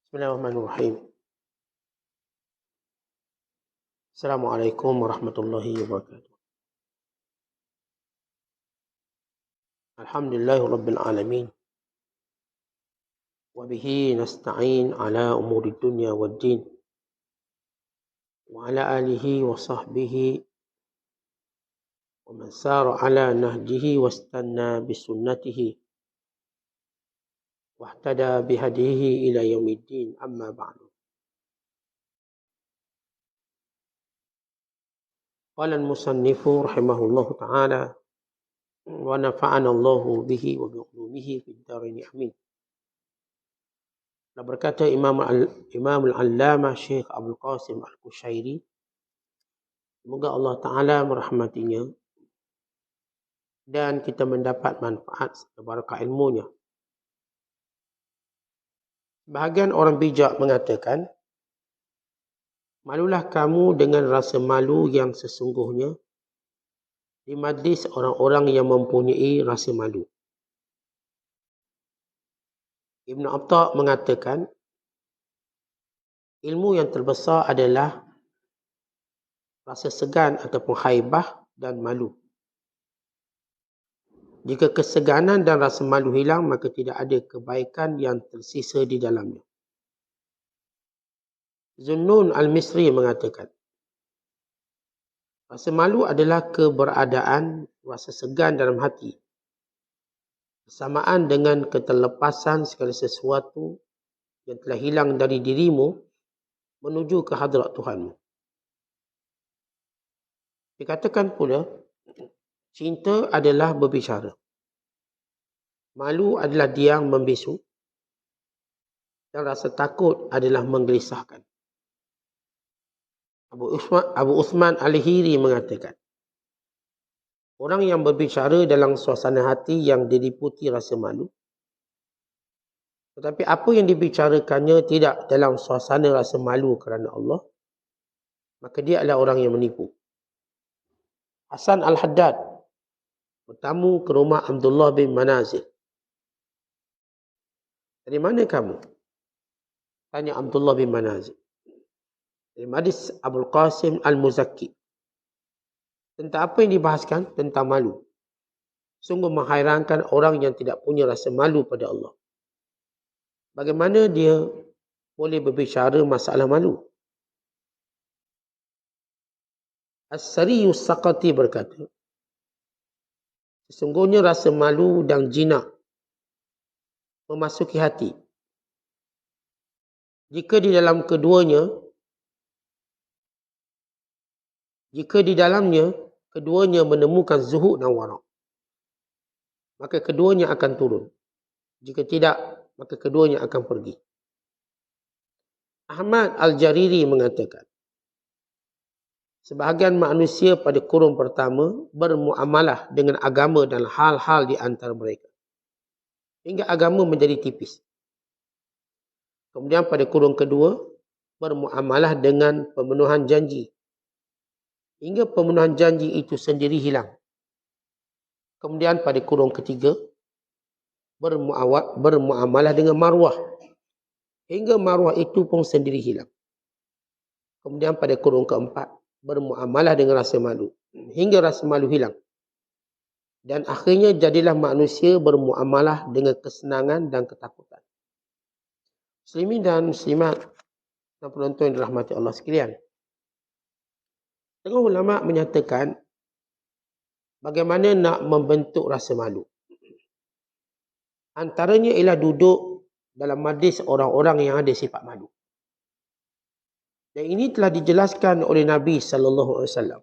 Bismillahirrahmanirrahim. Assalamualaikum warahmatullahi wabarakatuh. Alhamdulillahi rabbil alamin. Wa bihi nasta'in ala umuri dunya waddin. Wa ala alihi wa sahbihi wa man sara ala nahjihi wastanna bisunnatihi wa ihtada bihadihi ila yaumiddin, amma ba'du. Qala al-musannifu rahimahullahu ta'ala wa nafa'ana Allahu bihi wa bi ulumihi fid dharain amin. Berkata Imam al-Allamah Syekh Abdul Qasim Al-Qushairi, semoga Allah Ta'ala merahmatinya dan kita mendapat manfaat serta barakah ilmunya. Bahagian orang bijak mengatakan, malulah kamu dengan rasa malu yang sesungguhnya di majlis orang-orang yang mempunyai rasa malu. Ibn Atta mengatakan, ilmu yang terbesar adalah rasa segan ataupun haibah dan malu. Jika keseganan dan rasa malu hilang, maka tidak ada kebaikan yang tersisa di dalamnya. Zunnun al-Misri mengatakan, rasa malu adalah keberadaan rasa segan dalam hati, bersamaan dengan keterlepasan segala sesuatu yang telah hilang dari dirimu menuju ke hadrat Tuhanmu. Dikatakan pula, cinta adalah berbicara, malu adalah diam membisu, dan rasa takut adalah menggelisahkan. Abu Uthman Al-Hiri mengatakan, orang yang berbicara dalam suasana hati yang diliputi rasa malu, tetapi apa yang dibicarakannya tidak dalam suasana rasa malu kerana Allah, maka dia adalah orang yang menipu. Hasan Al-Haddad bertamu ke rumah Abdullah bin Manazil. Dari mana kamu? Tanya Abdullah bin Manazil. Dari Madis Abul Qasim Al-Muzakki. Tentang apa yang dibahaskan? Tentang malu. Sungguh menghairankan orang yang tidak punya rasa malu pada Allah. Bagaimana dia boleh berbicara masalah malu? As-Sariyus Saqati berkata, sesungguhnya rasa malu dan jinak memasuki hati. Jika di dalamnya keduanya menemukan zuhud dan wara', maka keduanya akan turun. Jika tidak, maka keduanya akan pergi. Ahmad Al-Jariri mengatakan, sebahagian manusia pada kurun pertama bermuamalah dengan agama dan hal-hal di antara mereka, hingga agama menjadi tipis. Kemudian pada kurun kedua, bermuamalah dengan pemenuhan janji, hingga pemenuhan janji itu sendiri hilang. Kemudian pada kurun ketiga, bermuamalah dengan marwah, hingga marwah itu pun sendiri hilang. Kemudian pada kurun keempat, bermuamalah dengan rasa malu, hingga rasa malu hilang. Dan akhirnya jadilah manusia bermuamalah dengan kesenangan dan ketakutan. Muslimin dan muslimat dan penonton yang dirahmati Allah sekalian, setengah ulama menyatakan bagaimana nak membentuk rasa malu. Antaranya ialah duduk dalam majlis orang-orang yang ada sifat malu. Dan ini telah dijelaskan oleh Nabi SAW.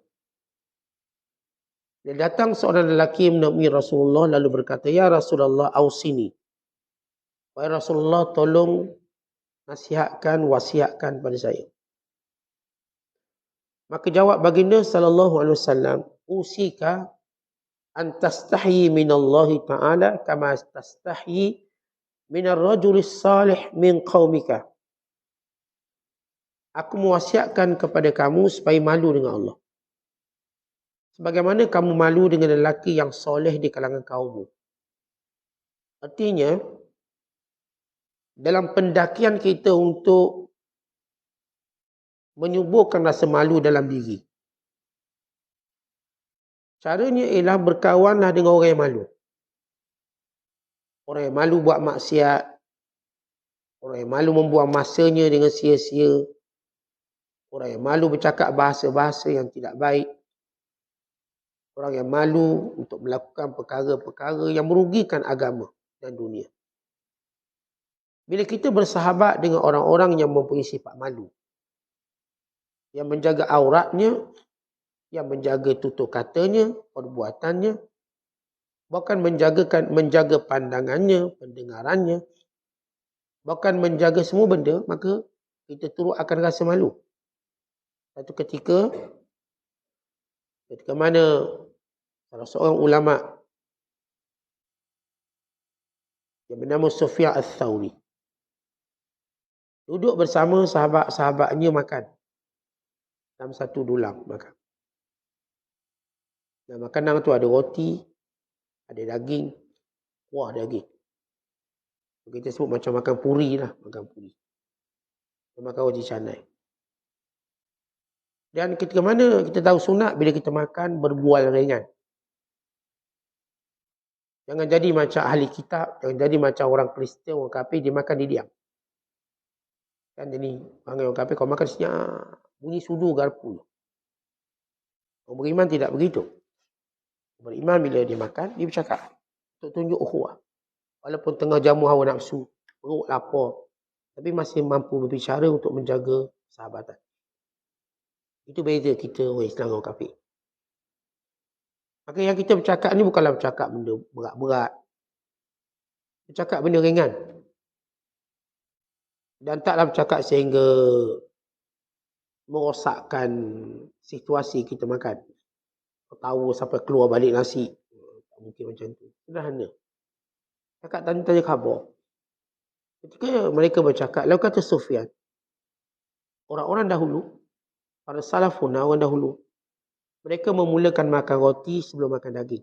Dia datang seorang lelaki menemui Rasulullah lalu berkata, ya Rasulullah, ausini. Wahai Rasulullah, tolong wasiatkan pada saya. Maka jawab baginda SAW, usika an tastahyi minallahi ta'ala kama tastahyi minar rajulis salih min qaumika. Aku mewasiatkan kepada kamu supaya malu dengan Allah, sebagaimana kamu malu dengan lelaki yang soleh di kalangan kaummu. Artinya, dalam pendakian kita untuk menyuburkan rasa malu dalam diri. Caranya ialah berkawanlah dengan orang yang malu. Orang yang malu buat maksiat, orang yang malu membuang masanya dengan sia-sia, orang yang malu bercakap bahasa-bahasa yang tidak baik, orang yang malu untuk melakukan perkara-perkara yang merugikan agama dan dunia. Bila kita bersahabat dengan orang-orang yang mempunyai sifat malu, yang menjaga auratnya, yang menjaga tutur katanya, perbuatannya, bahkan menjaga pandangannya, pendengarannya, bahkan menjaga semua benda, maka kita turut akan rasa malu. Satu ketika mana salah seorang ulama yang bernama Sufyan Ats-Tsauri duduk bersama sahabat-sahabatnya makan dalam satu dulang makan. Dan makanan tu ada roti, ada daging, kuah daging. Kita sebut macam makan puri lah, makan puri. Makan roti canai. Dan ketika mana kita tahu sunat bila kita makan berbual ringan. Jangan jadi macam ahli kitab, jangan jadi macam orang Kristian, orang kafir, dia makan dia diam. Kan jadi orang kafir kalau makan senyap, bunyi sudu garpu. Orang beriman tidak begitu. Beriman bila dia makan, dia bercakap untuk tunjuk ukhuwah. Walaupun tengah jamu hawa nafsu, perut lapar, tapi masih mampu berbicara untuk menjaga sahabatan. Itu beza kita orang Islam dengan orang kafir. Maka yang kita bercakap ni bukanlah bercakap benda berat-berat. Bercakap benda ringan. Dan taklah bercakap sehingga merosakkan situasi kita makan. Ketawa sampai keluar balik nasi. Tak mungkin macam tu. Sederhana. Cakap tanya khabar. Ketika mereka bercakap, lalu kata Sufyan, orang-orang dahulu, para salafun, orang dahulu, mereka memulakan makan roti sebelum makan daging.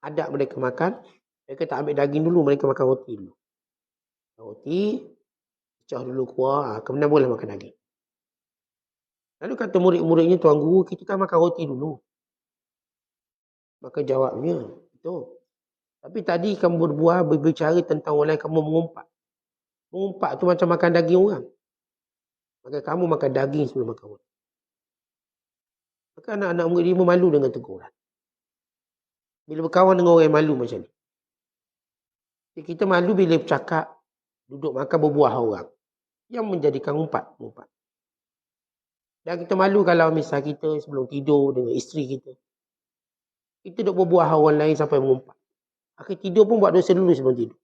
Adab mereka makan, mereka tak ambil daging dulu, mereka makan roti dulu. Roti, pecah dulu kuah, kemudian boleh makan daging. Lalu kata murid-muridnya, Tuan Guru, kita kan makan roti dulu. Maka jawabnya, betul. Tapi tadi kamu berbicara tentang orang lain, kamu mengumpat. Mengumpat tu macam makan daging orang. Maka kamu makan daging sebelum makan roti. Maka anak-anak murid dia malu dengan teguran. Bila berkawan dengan orang yang malu macam ni. Kita malu bila bercakap, duduk makan berbuah orang. Yang menjadikan umpat. Dan kita malu kalau misal kita sebelum tidur dengan isteri kita. Kita duduk berbuah orang lain sampai mengumpat. Akhir tidur pun buat dosa dulu sebelum tidur.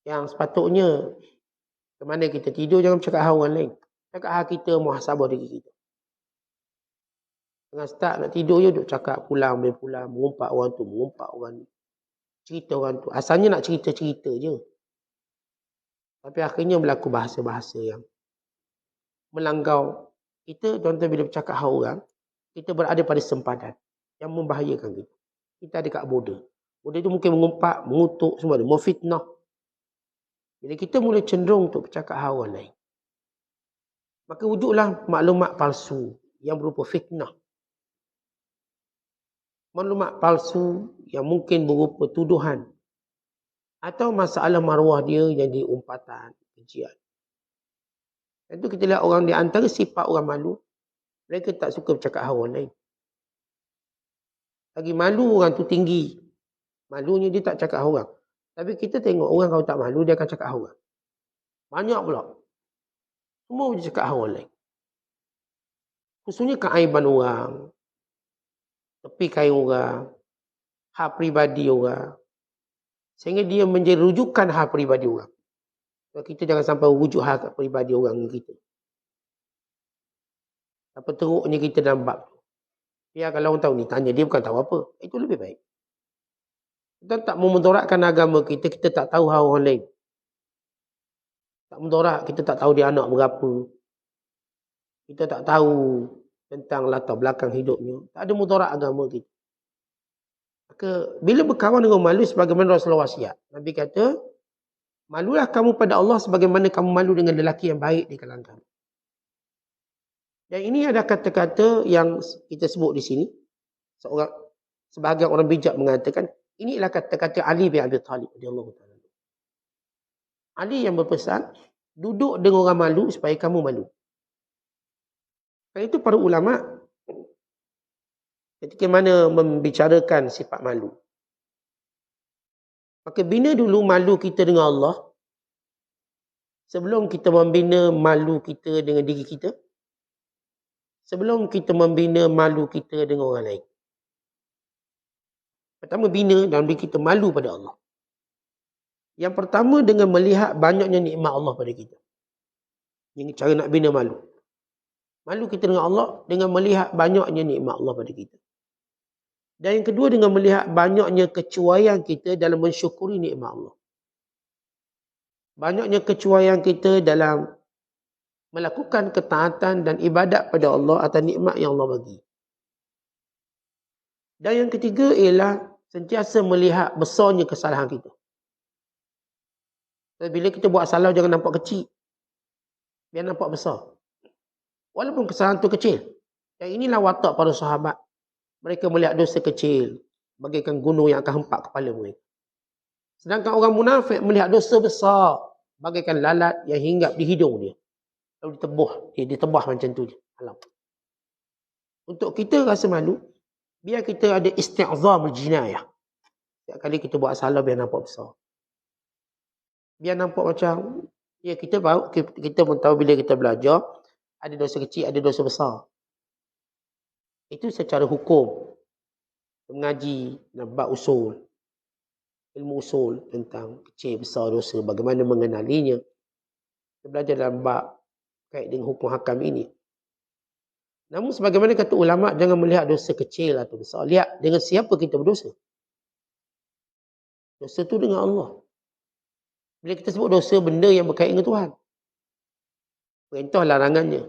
Yang sepatutnya, kemana kita tidur jangan bercakap hal orang lain. Cakap hal kita, muhasabah diri kita. Tengah start nak tidur je duduk cakap pulang, mengumpat orang tu, mengumpat orang ni. Cerita orang tu. Asalnya nak cerita-cerita je. Tapi akhirnya berlaku bahasa-bahasa yang melanggar. Kita, tuan-tuan, bila bercakap hal orang, kita berada pada sempadan yang membahayakan kita. Kita ada kat border. Border tu mungkin mengumpat, mengutuk, semua ada. Memfitnah. Bila kita mula cenderung untuk bercakap hal orang lain, maka wujudlah maklumat palsu yang berupa fitnah. Maklumat palsu yang mungkin berupa tuduhan. Atau masalah maruah dia yang diumpatan, kejian. Itu kita lihat orang di antara sifat orang malu, mereka tak suka bercakap hal orang lain. Lagi malu orang tu tinggi. Malunya dia tak cakap hal orang. Tapi kita tengok orang kalau tak malu, dia akan cakap hal orang. Banyak pula. Semua dia cakap hal orang lain. Khususnya keaiban orang. Tepi kain orang. Hak peribadi orang. Sehingga dia menjadi rujukan hak peribadi orang. So, kita jangan sampai rujuk hak peribadi orang dengan kita. Apa teruknya kita dalam bab tu. Ya, kalau orang tahu ni, tanya dia bukan tahu apa. Itu lebih baik. Kita tak memudaratkan agama kita, kita tak tahu hal orang lain. Tak mudarat, kita tak tahu dia anak berapa. Kita tak tahu tentang latar belakang hidupnya. Tak ada mudarat agama kita. Maka bila berkawan dengan malu sebagaimana Rasulullah wasiat, Nabi kata, malulah kamu pada Allah sebagaimana kamu malu dengan lelaki yang baik di kalangan kamu. Dan ini ada kata-kata yang kita sebut di sini. Sebahagian orang bijak mengatakan, inilah kata-kata Ali bin Abi Talib radhiyallahu taala. Ali yang berpesan, duduk dengan orang malu supaya kamu malu. Karena itu para ulama ketika mana membicarakan sifat malu, maka bina dulu malu kita dengan Allah sebelum kita membina malu kita dengan diri kita, sebelum kita membina malu kita dengan orang lain. Pertama, bina dan beri kita malu pada Allah. Yang pertama dengan melihat banyaknya nikmat Allah pada kita. Ini cara nak bina malu. Malu kita dengan Allah dengan melihat banyaknya nikmat Allah pada kita. Dan yang kedua dengan melihat banyaknya kecuaian kita dalam mensyukuri nikmat Allah. Banyaknya kecuaian kita dalam melakukan ketaatan dan ibadat pada Allah atas nikmat yang Allah bagi. Dan yang ketiga ialah sentiasa melihat besarnya kesalahan kita. Bila kita buat salah jangan nampak kecil. Biar nampak besar. Walaupun kesalahan itu kecil. Dan inilah watak para sahabat. Mereka melihat dosa kecil bagaikan gunung yang akan hempak kepala mereka. Sedangkan orang munafik melihat dosa besar bagaikan lalat yang hinggap di hidung dia. Lalu ditebah macam tu je. Alam. Untuk kita rasa malu, biar kita ada isti'zam al-jinayah. Setiap kali kita buat salah biar nampak besar. Biar nampak macam, ya kita pun tahu bila kita belajar, ada dosa kecil, ada dosa besar. Itu secara hukum. Mengaji, bab usul. Ilmu usul tentang kecil, besar, dosa. Bagaimana mengenalinya. Kita belajar dalam bab kait dengan hukum hakam ini. Namun sebagaimana kata ulama, jangan melihat dosa kecil atau besar. Lihat dengan siapa kita berdosa. Dosa tu dengan Allah. Bila kita sebut dosa, benda yang berkait dengan Tuhan. Perintah larangannya.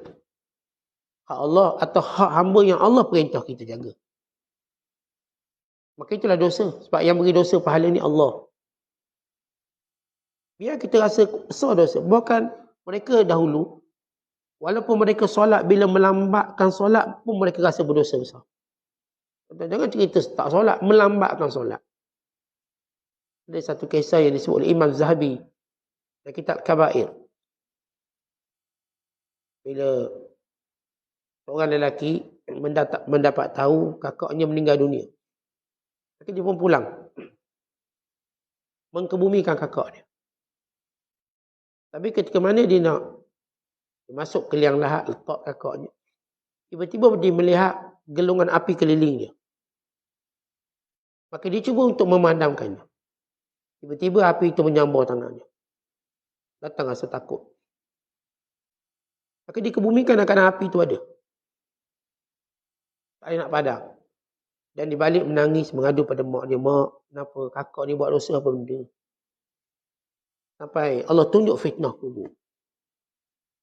Hak Allah atau hak hamba yang Allah perintah kita jaga. Maka itulah dosa. Sebab yang beri dosa pahala ni Allah. Biar kita rasa besar dosa. Bahkan mereka dahulu, walaupun mereka solat, bila melambatkan solat pun mereka rasa berdosa besar. Jangan cerita tak solat, melambatkan solat. Ada satu kisah yang disebut oleh Imam Zahabi dalam kitab Kabair. Bila seorang lelaki mendapat tahu kakaknya meninggal dunia. Maka dia pun pulang. Mengkebumikan kakak dia. Tapi ketika mana dia nak masuk ke liang lahat, letak kakaknya. Tiba-tiba dia melihat gelungan api keliling dia. Maka dia cuba untuk memadamkannya. Tiba-tiba api itu menyambar tangannya. Datang rasa takut. Maka dikebumikan akan api itu ada. Tak nak padam. Dan dia balik menangis, mengadu pada mak dia. Mak, kenapa kakak ni buat dosa apa benda? Sampai Allah tunjuk fitnah kubur.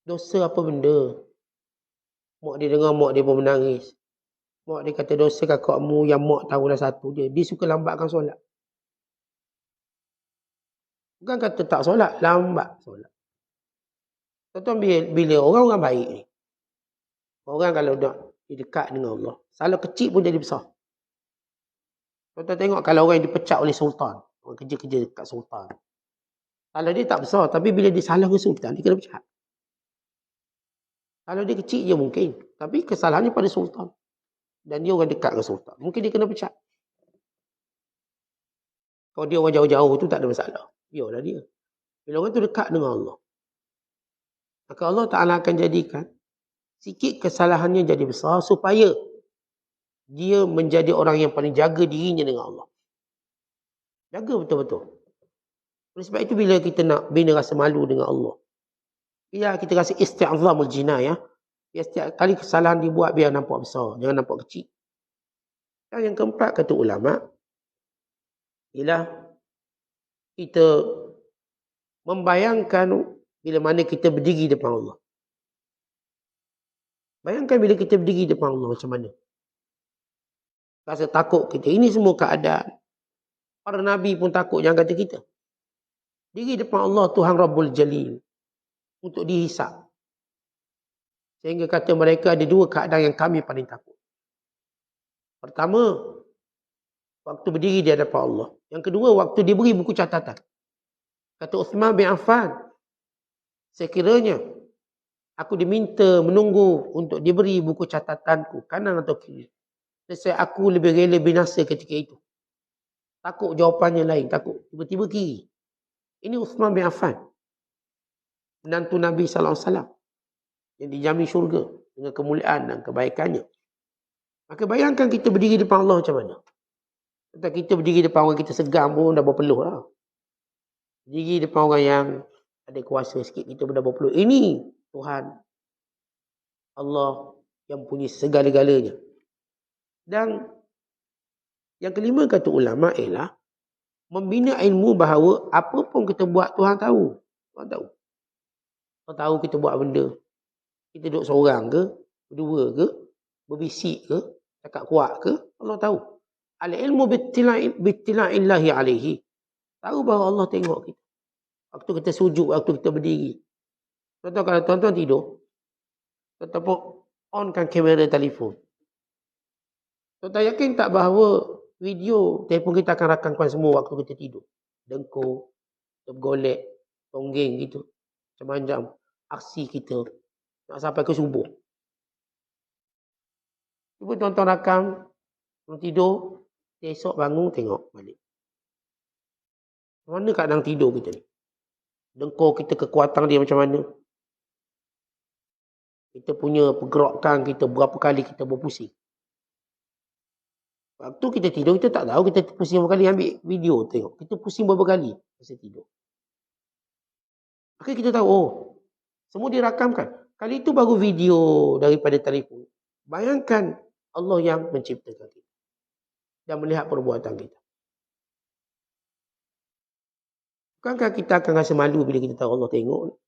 Dosa apa benda? Mak dia dengar, mak dia pun menangis. Mak dia kata dosa kakakmu yang mak tahulah satu je. Dia suka lambatkan solat. Bukan kata tak solat, lambat solat. Tuan-tuan, bila orang-orang baik ni, orang kalau nak dekat dengan Allah, salah kecil pun jadi besar. Tuan-tuan tengok kalau orang yang dipecat oleh sultan, orang kerja-kerja dekat sultan, salah dia tak besar, tapi bila dia salah ke sultan, dia kena pecat. Kalau dia kecil je mungkin, tapi kesalahannya pada sultan. Dan dia orang dekat dengan sultan, mungkin dia kena pecat. Kalau dia orang jauh-jauh tu tak ada masalah. Biarlah dia. Bila orang tu dekat dengan Allah, maka Allah Ta'ala akan jadikan sikit kesalahannya jadi besar supaya dia menjadi orang yang paling jaga dirinya dengan Allah. Jaga betul-betul. Oleh sebab itu bila kita nak bina rasa malu dengan Allah, biar kita rasa isti'zamul jinayah, biar setiap kali kesalahan dibuat biar nampak besar, jangan nampak kecil. Dan yang keempat kata ulama, ialah kita membayangkan bila mana kita berdiri depan Allah. Bayangkan bila kita berdiri depan Allah macam mana. Rasa takut kita. Ini semua keadaan. Para Nabi pun takut, jangan kata kita. Diri depan Allah Tuhan Rabbul Jalil. Untuk dihisap. Sehingga kata mereka ada dua keadaan yang kami paling takut. Pertama, waktu berdiri di hadapan Allah. Yang kedua, waktu diberi buku catatan. Kata Uthman bin Affan, sekiranya aku diminta menunggu untuk diberi buku catatanku, kanan atau kiri, saya aku lebih rela binasa ketika itu. Takut jawapannya lain, takut. Tiba-tiba kiri. Ini Uthman bin Affan. Menantu Nabi SAW. Yang dijamin syurga dengan kemuliaan dan kebaikannya. Maka bayangkan kita berdiri depan Allah macam mana. Kalau kita berdiri depan orang kita segan pun dah berpeluh lah. Berdiri depan orang yang ada kuasa sikit, kita pun dah berpeluh. Ini Tuhan Allah yang punya segala-galanya. Dan yang kelima kata ulama ialah membina ilmu bahawa apa pun kita buat Tuhan tahu. Tuhan tahu. Tuhan tahu kita buat benda. Kita duduk seorang ke, berdua ke, berbisik ke, cakap kuat ke, Allah tahu. Al-ilmu bittila'illahi alaihi. Tahu bahawa Allah tengok kita. Waktu kita sujud, waktu kita berdiri. Contoh kalau tuan-tuan tidur, tuan-tuan pun onkan kamera telefon. Tuan-tuan yakin tak bahawa video telefon kita akan rakamkan semua waktu kita tidur. Dengkur, tergolek, tonggeng gitu. Macam-macam aksi kita nak sampai ke subuh. Cuba tuan-tuan rakam, tuan tidur, esok bangun tengok balik. Mana keadaan tidur kita ni? Dengkur kita kekuatan dia macam mana? Kita punya pergerakan kita berapa kali kita berpusing. Waktu kita tidur, kita tak tahu kita pusing berapa kali. Ambil video tengok. Kita pusing berapa kali masa tidur. Maka kita tahu, oh, semua dirakamkan. Kali itu baru video daripada telefon. Bayangkan Allah yang menciptakan kita. Dan melihat perbuatan kita. Bukankah kita akan rasa malu bila kita tahu Allah tengok?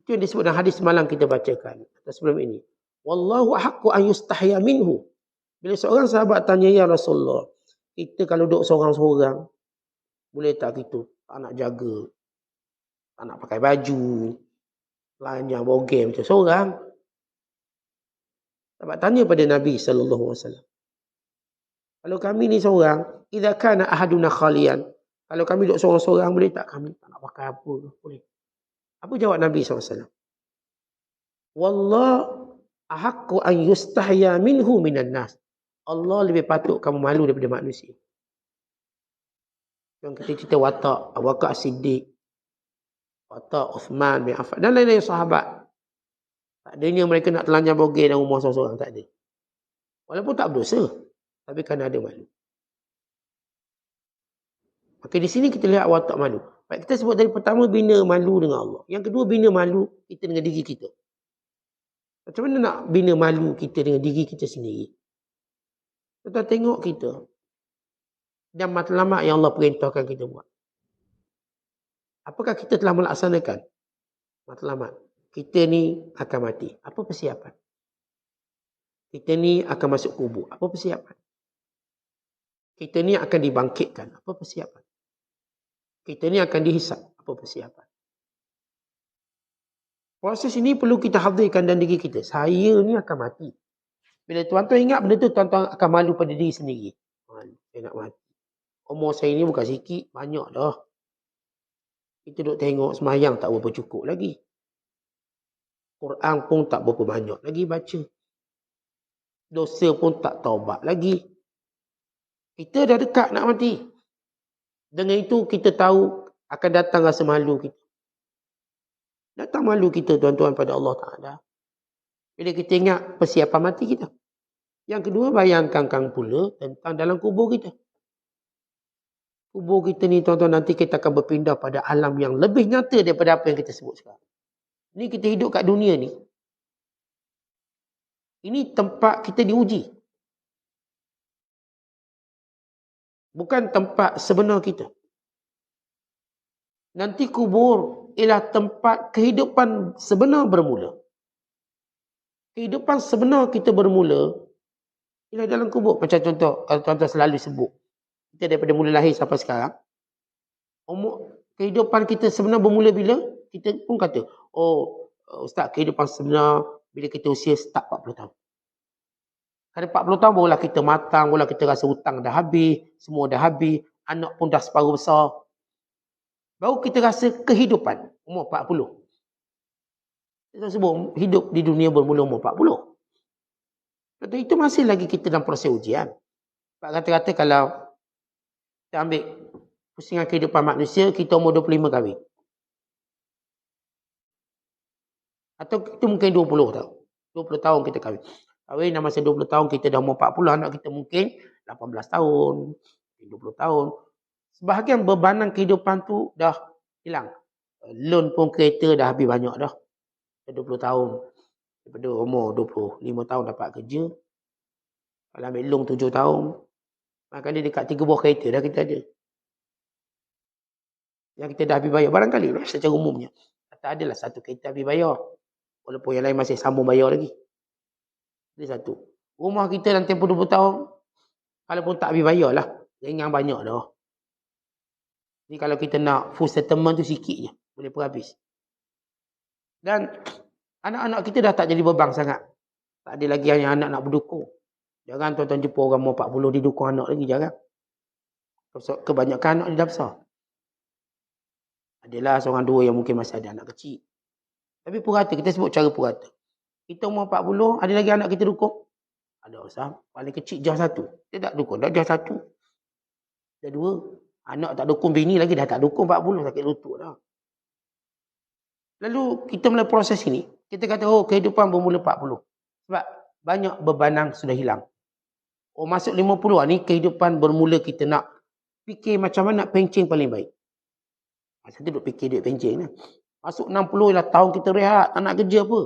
Itu yang disebut dalam hadis malam kita bacakan. Sebelum ini. Wallahu haqqu an yustahya minhu. Bila seorang sahabat tanya, ya Rasulullah, kita kalau duduk seorang-seorang, boleh tak kita tak nak jaga, tak nak pakai baju, telanjang, bogem macam seorang? Sahabat tanya pada Nabi SAW. Kalau kami ni seorang, idza kana ahaduna khalian, kalau kami duduk seorang-seorang, boleh tak kami tak nak pakai apa? Boleh. Apa jawab Nabi SAW? Wallah ahaqqu an yustahya minhu minan nas. Allah lebih patut kamu malu daripada manusia. Yang kita cerita watak Abu Bakar As-Siddiq, watak Uthman bin Affan dan lain-lain sahabat. Tak adanya mereka nak telanjang bogey dalam rumah seorang-seorang, tak ada. Walaupun tak berdosa, tapi kerana ada malu. Maka di sini kita lihat watak malu. Baik, kita sebut dari pertama bina malu dengan Allah. Yang kedua bina malu kita dengan diri kita. Macam mana nak bina malu kita dengan diri kita sendiri? Kita tengok kita dan matlamat yang Allah perintahkan kita buat. Apakah kita telah melaksanakan matlamat? Kita ni akan mati. Apa persiapan? Kita ni akan masuk kubur. Apa persiapan? Kita ni akan dibangkitkan. Apa persiapan? Kita ni akan dihisap. Apa persiapan? Proses ini perlu kita hadirkan dalam diri kita. Saya ni akan mati. Bila tuan-tuan ingat benda tu, tuan-tuan akan malu pada diri sendiri. Malu, saya nak mati. Umur saya ni bukan sikit, banyak dah. Kita duduk tengok semayang tak berapa cukup lagi. Quran pun tak berapa banyak lagi baca. Dosa pun tak taubat lagi. Kita dah dekat nak mati. Dengan itu kita tahu akan datang rasa malu kita. Datang malu kita tuan-tuan pada Allah Ta'ala. Bila kita ingat persiapan mati kita. Yang kedua, bayangkan pula tentang dalam kubur kita. Kubur kita ni tuan-tuan, nanti kita akan berpindah pada alam yang lebih nyata daripada apa yang kita sebut sekarang. Ini kita hidup kat dunia ni. Ini tempat kita diuji. Bukan tempat sebenar kita. Nanti kubur ialah tempat kehidupan sebenar bermula. Kehidupan sebenar kita bermula Ialah dalam kubur. Macam contoh, kalau tuan-tuan selalu sebut. Kita daripada mula lahir sampai sekarang. Kehidupan kita sebenar bermula bila? Kita pun kata, Ustaz, kehidupan sebenar bila kita usia start 40 tahun. Kalau 40 tahun barulah kita matang, barulah kita rasa hutang dah habis, semua dah habis, anak pun dah separuh besar. Baru kita rasa kehidupan, umur 40. Kita sebut hidup di dunia bermula umur 40. Lepas itu masih lagi kita dalam proses ujian. Kata-kata kalau kita ambil pusingan kehidupan manusia, kita umur 25 kahwin. Atau kita mungkin 20 tahun. 20 tahun kita kahwin. Kahwin dalam masa 20 tahun kita dah umur 40, anak kita mungkin 18 tahun, 20 tahun. Sebahagian bebanan kehidupan tu dah hilang. Loan pun kereta dah habis banyak dah. 20 tahun. Daripada umur 25 tahun dapat kerja. Kalau ambil loan 7 tahun, maka dia dekat 3 buah kereta dah kita ada. Yang kita dah habis bayar. Barangkali lah secara umumnya. Tak adalah satu kereta habis bayar. Walaupun yang lain masih sambung bayar lagi. Ini satu. Rumah kita dalam tempoh 20 tahun, kalau pun tak habis bayar lah. Ringan banyak dah. Ni kalau kita nak full settlement tu sikit je. Boleh pun habis. Dan anak-anak kita dah tak jadi beban sangat. Tak ada lagi yang anak nak berdukung. Jangan tuan-tuan jumpa orang umur 40 didukung anak lagi. Jangan. Kebanyakan anak dia dah besar. Adalah seorang dua yang mungkin masih ada anak kecil. Tapi purata, kita sebut cara purata. Kita umur 40, ada lagi anak kita dukung? Ada usah. Paling kecil jah satu. Dia tak dukung. Dah jah satu. Dah dua. Anak tak dukung, bini lagi dah tak dukung 40. Sakit lutut dah. Lalu kita mulai proses ini. Kita kata, kehidupan bermula 40. Sebab banyak bebanan sudah hilang. Masuk 50 ni kehidupan bermula kita nak fikir macam mana nak pencing paling baik. Masa tu duk fikir duit pencing lah. Masuk 60 ialah tahun kita rehat, tak nak kerja apa.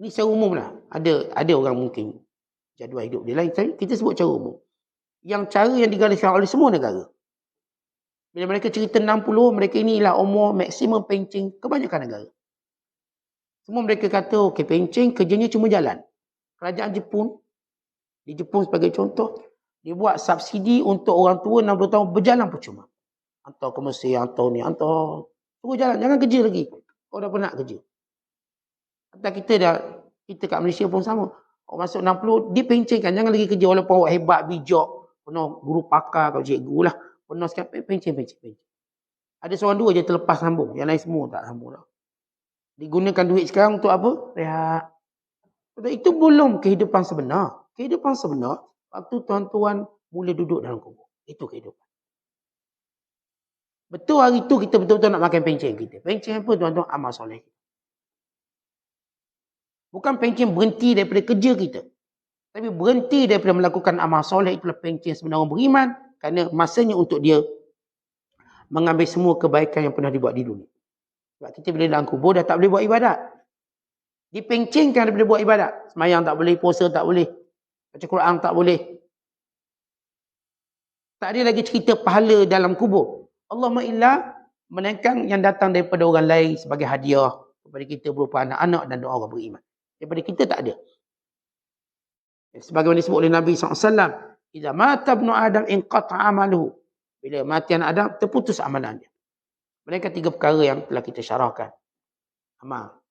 Ni secara umum lah. Ada orang mungkin jadual hidup dia lain. Kita sebut cara umum. Yang cara yang digariskan oleh semua negara. Bila mereka cerita 60, mereka inilah umur maksimum pencing kebanyakan negara. Semua mereka kata, pencing kerjanya cuma jalan. Kerajaan Jepun, di Jepun sebagai contoh, dia buat subsidi untuk orang tua 60 tahun berjalan percuma. Hantar ke Mesir, hantar ni, hantar. Suruh jalan, jangan kerja lagi. Kau dah penat kerja. Hantar kita kat Malaysia pun sama. Orang masuk 60, dipencingkan. Jangan lagi kerja walaupun awak hebat, bijak. Penuh guru pakar, kalau cikgu lah. Penuh sekarang, pencing. Ada seorang dua je terlepas sambung. Yang lain semua tak sambung dah. Digunakan duit sekarang untuk apa? Rehat. Itu belum kehidupan sebenar. Kehidupan sebenar, waktu tuan-tuan mula duduk dalam kubur. Itu kehidupan. Betul hari tu kita betul-betul nak makan pencing kita. Pencing apa tuan-tuan? Amal soleh. Bukan pencing berhenti daripada kerja kita. Tapi berhenti daripada melakukan amal soleh. Itulah pencing sebenar orang beriman. Kerana masanya untuk dia mengambil semua kebaikan yang pernah dibuat di dunia. Sebab kita bila dalam kubur dah tak boleh buat ibadat. Dipencingkan daripada buat ibadat. Semayang tak boleh, puasa tak boleh. Baca Quran tak boleh. Tak ada lagi cerita pahala dalam kubur. Allahumma illa menaikkan yang datang daripada orang lain sebagai hadiah kepada kita berupa anak-anak dan doa orang beriman. Daripada kita tak ada. Sebagaimana disebut oleh Nabi SAW, "Idza mata ibnu Adam inqata'a amaluhu." Bila mati anak Adam, terputus amalannya. Mereka 3 perkara yang telah kita syarahkan. Amal,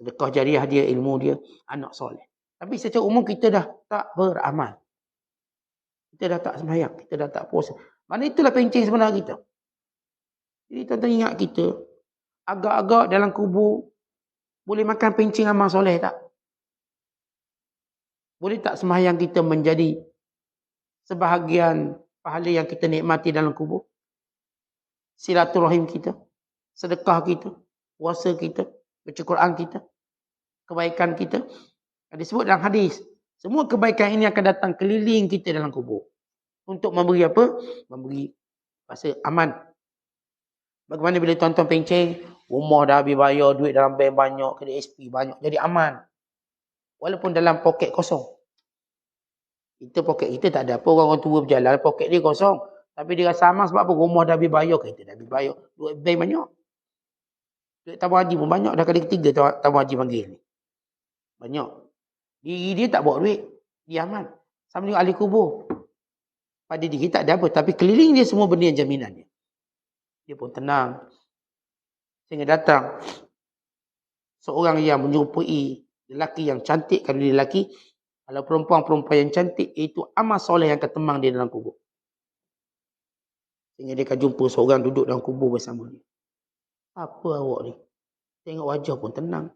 sedekah jariah dia, ilmu dia, anak soleh. Tapi secara umum kita dah tak beramal. Kita dah tak sembahyang, kita dah tak puasa. Mana itulah pencing sebenar kita. Jadi tuan-tuan ingat kita, agak-agak dalam kubur, boleh makan pencing amal soleh tak? Boleh tak sembahyang kita menjadi sebahagian pahala yang kita nikmati dalam kubur? Silaturahim kita, sedekah kita, puasa kita, baca Quran kita, kebaikan kita. Disebut dalam hadis, semua kebaikan ini akan datang keliling kita dalam kubur. Untuk memberi apa? Memberi rasa aman. Bagaimana bila tuan-tuan pencing, rumah dah habis bayar, duit dalam bank banyak, kredit SP banyak, jadi aman. Walaupun dalam poket kosong. Poket kita tak ada apa, orang tua berjalan, poket dia kosong. Tapi dia rasa aman sebab apa? Rumah dah habis bayar, kereta dah habis bayar, duit bank banyak. Duit tabung haji pun banyak, dah kali ketiga tabung haji panggil ni. Banyak. Diri dia tak bawa duit. Dia aman. Sama juga ahli kubur. Pada diri tak ada apa. Tapi keliling dia semua benda yang jaminan dia. Dia pun tenang. Sehingga datang seorang yang menyerupai lelaki yang cantik. Kalau dia lelaki, kalau perempuan-perempuan yang cantik, itu amal soleh yang ketemang dia dalam kubur. Sehingga dia akan jumpa seorang duduk dalam kubur bersama dia. Apa awak ni? Tengok wajah pun tenang.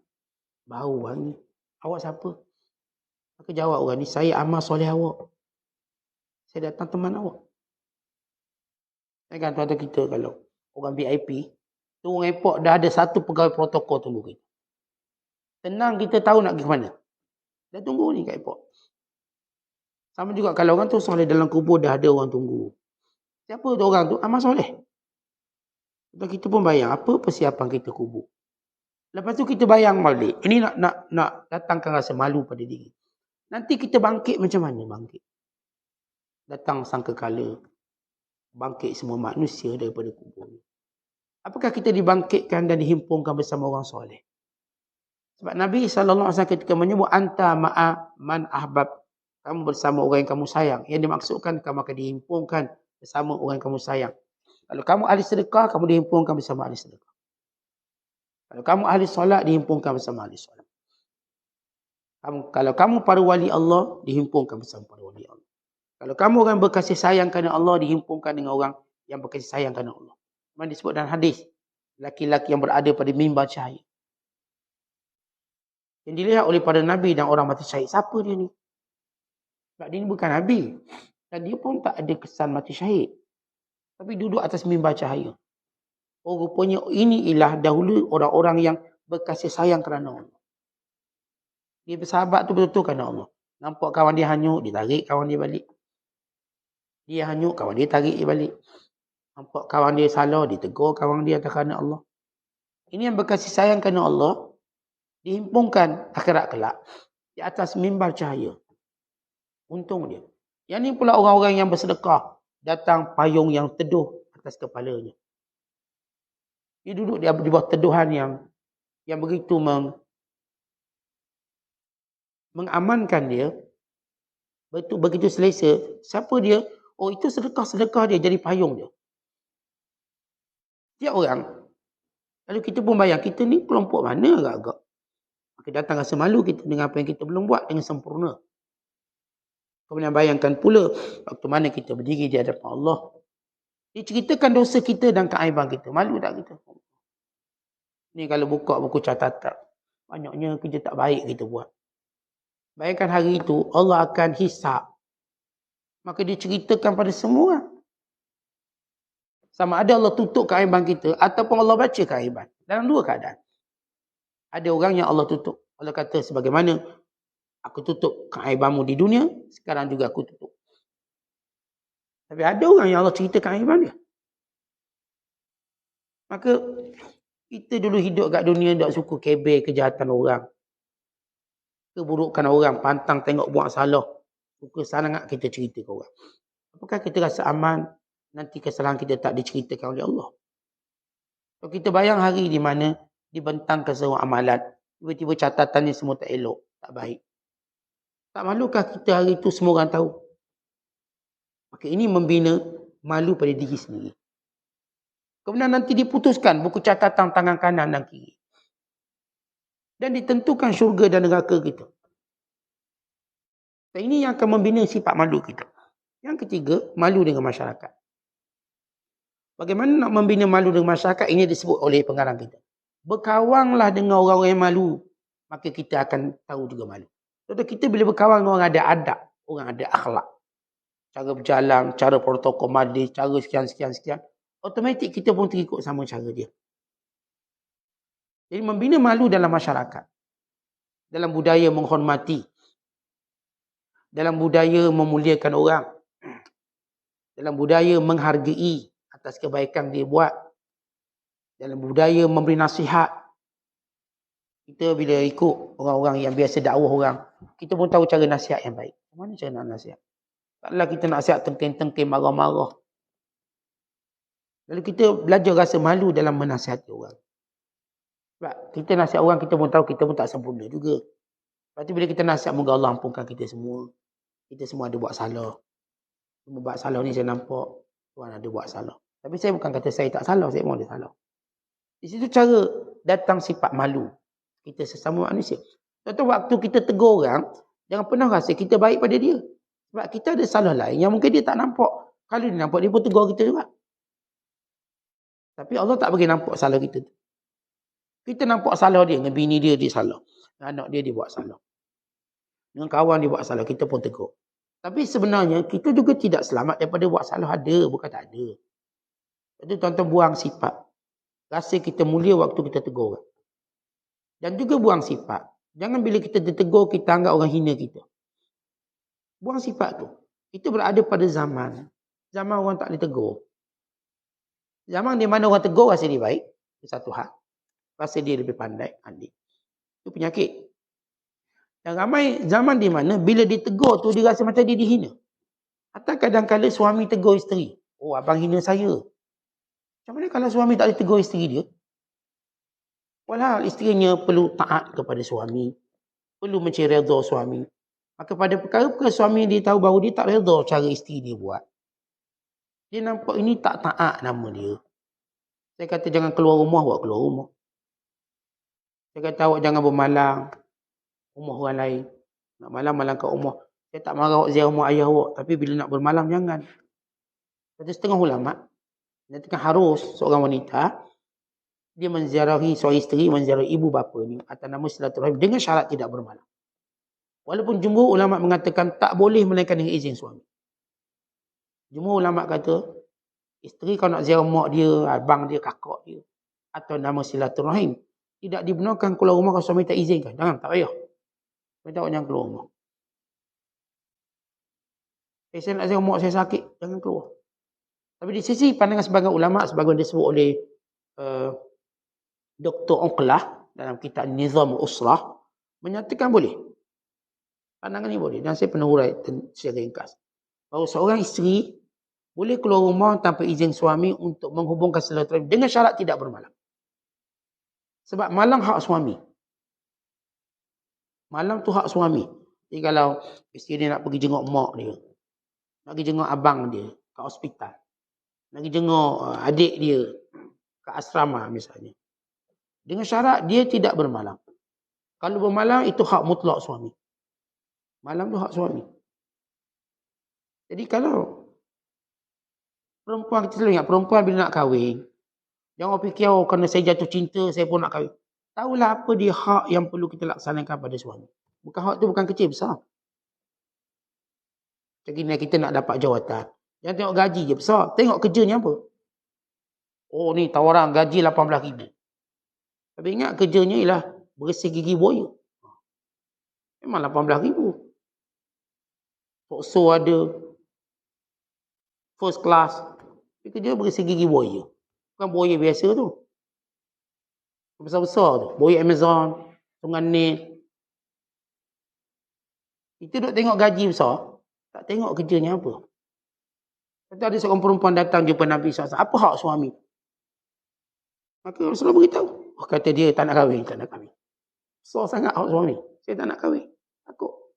Bau wangi. Awak siapa? Maka jawab orang ni, saya amal soleh awak. Saya datang teman awak. Kan tuan-tuan kita kalau orang VIP, turun airport dah ada satu pegawai protokol tunggu kita. Tenang kita tahu nak pergi ke mana. Dah tunggu ni kat airport. Sama juga kalau orang tu soleh dalam kubur dah ada orang tunggu. Siapa tu orang tu? Amal soleh. Dan kita pun bayang apa persiapan kita kubur. Lepas tu kita bayang balik. Ini nak datangkan rasa malu pada diri. Nanti kita bangkit macam mana bangkit? Datang sangkakala. Bangkit semua manusia daripada kubur. Apakah kita dibangkitkan dan dihimpunkan bersama orang soleh? Sebab Nabi SAW ketika menyebut anta ma'a man ahbab. Kamu bersama orang yang kamu sayang. Yang dimaksudkan kamu akan dihimpunkan bersama orang yang kamu sayang. Kalau kamu ahli sedekah, kamu dihimpunkan bersama ahli sedekah. Kalau kamu ahli solat, dihimpunkan bersama ahli solat. Kalau kamu para wali Allah, dihimpunkan bersama para wali Allah. Kalau kamu orang berkasih sayang kerana Allah, dihimpunkan dengan orang yang berkasih sayang kerana Allah. Memang disebut dalam hadis, laki-laki yang berada pada mimbar cahaya. Yang dilihat oleh para Nabi dan orang mati syahid. Siapa dia ni? Sebab dia ni bukan Nabi. Dan dia pun tak ada kesan mati syahid. Tapi duduk atas mimbar cahaya. Oh, rupanya ini ialah dahulu orang-orang yang berkasih sayang kerana Allah. Dia bersahabat tu betul-betul kerana Allah. Nampak kawan dia hanyut, dia tarik kawan dia balik. Dia hanyut, kawan dia tarik dia balik. Nampak kawan dia salah, dia tegur kawan dia atas kerana Allah. Ini yang berkasih sayang kerana Allah, dihimpunkan akhirat kelak di atas mimbar cahaya. Untung dia. Yang ni pula orang-orang yang bersedekah, datang payung yang teduh atas kepalanya. Dia duduk di bawah teduhan yang begitu mengamankan dia. Begitu selesa. Siapa dia? Oh, itu sedekah-sedekah dia jadi payung dia. Tiap orang. Lalu kita pun bayang, kita ni kelompok mana agak-agak. Maka datang rasa malu kita dengan apa yang kita belum buat dengan sempurna. Kemudian bayangkan pula waktu mana kita berdiri di hadapan Allah. Dia ceritakan dosa kita dan keaiban kita. Malu tak kita? Ni kalau buka buku catatan, banyaknya kerja tak baik kita buat. Bayangkan hari itu Allah akan hisap. Maka dia ceritakan pada semua. Sama ada Allah tutup keaiban kita ataupun Allah baca keaiban. Dalam dua keadaan. Ada orang yang Allah tutup. Allah kata sebagaimana aku tutup keaibanmu di dunia, sekarang juga aku tutup. Tapi ada orang yang Allah cerita keaiban dia. Maka kita dulu hidup kat dunia tak suka kebel kejahatan orang. Keburukan orang, pantang tengok buat salah. Suka sangat kita cerita ke orang. Apakah kita rasa aman nanti kesalahan kita tak diceritakan oleh Allah? Kalau kita bayang hari di mana dibentangkan sebuah amalan, tiba-tiba catatannya semua tak elok, tak baik. Tak malukah kita hari itu semua orang tahu? Maka ini membina malu pada diri sendiri. Kemudian nanti diputuskan buku catatan tangan kanan dan kiri. Dan ditentukan syurga dan neraka kita. Dan ini yang akan membina sifat malu kita. Yang ketiga, malu dengan masyarakat. Bagaimana nak membina malu dengan masyarakat? Ini disebut oleh pengarang kita. Berkawanlah dengan orang-orang yang malu. Maka kita akan tahu juga malu. Contoh kita bila berkawan dengan orang ada adab. Orang ada akhlak. Cara berjalan, cara protokol majlis, cara sekian. Automatik kita pun terikut sama cara dia. Jadi membina malu dalam masyarakat. Dalam budaya menghormati. Dalam budaya memuliakan orang. Dalam budaya menghargai atas kebaikan dia buat. Dalam budaya memberi nasihat. Kita bila ikut orang-orang yang biasa dakwah orang, kita pun tahu cara nasihat yang baik. Mana cara nak nasihat? Taklah kita nak nasihat tengking-tengking, marah-marah. Lalu kita belajar rasa malu dalam menasihati orang. Sebab kita nasihat orang, kita pun tahu kita pun tak sempurna juga. Lepas tu bila kita nasihat, moga Allah ampunkan kita semua. kita semua ada buat salah. Buat salah ni saya nampak tuan ada buat salah. Tapi saya bukan kata saya tak salah, saya pun ada salah. Di situ cara datang sifat malu kita sesama manusia. Contoh waktu kita tegur orang, jangan pernah rasa kita baik pada dia. Sebab kita ada salah lain yang mungkin dia tak nampak. Kalau dia nampak, dia pun tegur kita juga. Tapi Allah tak bagi nampak salah kita. Kita nampak salah dia, dengan bini dia salah. Dengan anak dia buat salah. Dengan kawan dia buat salah, kita pun tegur. Tapi sebenarnya kita juga tidak selamat daripada buat salah ada, bukan tak ada. Jadi tuan-tuan buang sifat. Rasa kita mulia waktu kita tegur orang. Dan juga buang sifat. Jangan bila kita ditegur, kita anggap orang hina kita. Buang sifat tu. Kita berada pada zaman. Zaman orang tak boleh tegur. Zaman di mana orang tegur rasa dia baik. Itu satu hal. Rasa dia lebih pandai, adik. Itu penyakit. Dan ramai zaman di mana bila ditegur tu dia rasa macam dia dihina. Atau kadang-kadang suami tegur isteri. Oh, abang hina saya. Macam mana kalau suami tak boleh tegur isteri dia? Walhal isterinya perlu taat kepada suami. Perlu mencari redha suami. Maka pada perkara-perkara suami dia tahu bahawa dia tak redha cara isteri dia buat. Dia nampak ini tak taat nama dia. Saya kata jangan keluar rumah, awak keluar rumah. Saya kata awak jangan bermalam rumah orang lain. Nak malam-malam kat rumah. Saya tak marah awak ziarah rumah ayah awak. Tapi bila nak bermalam, jangan. Kata setengah ulama. Nyatakan harus seorang wanita. Dia menziarahi seorang isteri, menziarahi ibu bapa ni. Atas nama silaturahim. Dengan syarat tidak bermalam. Walaupun jumhur ulama mengatakan tak boleh melainkan dengan izin suami. Jumhur ulama kata. Isteri kalau nak ziarah mak dia, abang dia, kakak dia. Atau nama silaturahim. Tidak dibenarkan keluar rumah kalau suami tak izinkan. Jangan, tak payah. Saya tak jangan keluar rumah. Saya nak ziarah mak saya sakit, jangan keluar. Tapi di sisi pandangan sebagian ulama, sebagian disebut oleh Dr. Uqlah dalam kitab Nizam Usrah, menyatakan boleh. Pandangan ini boleh. Dan saya pernah hurai secara ringkas. Bahawa seorang isteri boleh keluar rumah tanpa izin suami untuk menghubungkan silaturahim dengan syarat tidak bermalam. Sebab malam hak suami. Malam tu hak suami. Jadi kalau isteri dia nak pergi jenguk mak dia, nak pergi jenguk abang dia kat hospital, nak pergi jenguk adik dia kat asrama misalnya, dengan syarat dia tidak bermalam. Kalau bermalam itu hak mutlak suami. Malam tu hak suami. Jadi kalau perempuan, kita selalu ingat perempuan bila nak kahwin, jangan fikir oh kerana saya jatuh cinta saya pun nak kahwin. Tahulah apa dia hak yang perlu kita laksanakan pada suami. Bukan hak tu bukan kecil, besar. Macam ni kita nak dapat jawatan. Jangan tengok gaji je besar. Tengok kerjanya apa. Oh ni tawaran gaji 18,000. Tapi ingat kerjanya ialah bersih gigi buaya. Memang 18,000. Pokso ada. First class. Tapi kerja bersih gigi buaya. Bukan buaya biasa tu. Besar-besar tu. Buaya Amazon. Sungai Nil. Kita duk tengok gaji besar. Tak tengok kerjanya apa. Kata ada seorang perempuan datang jumpa Nabi SAW. Apa hak suami? Maka Rasulullah beritahu. Oh, kata dia tak nak kahwin. Tak nak kahwin. Besar sangat hak suami. Saya tak nak kahwin. Takut.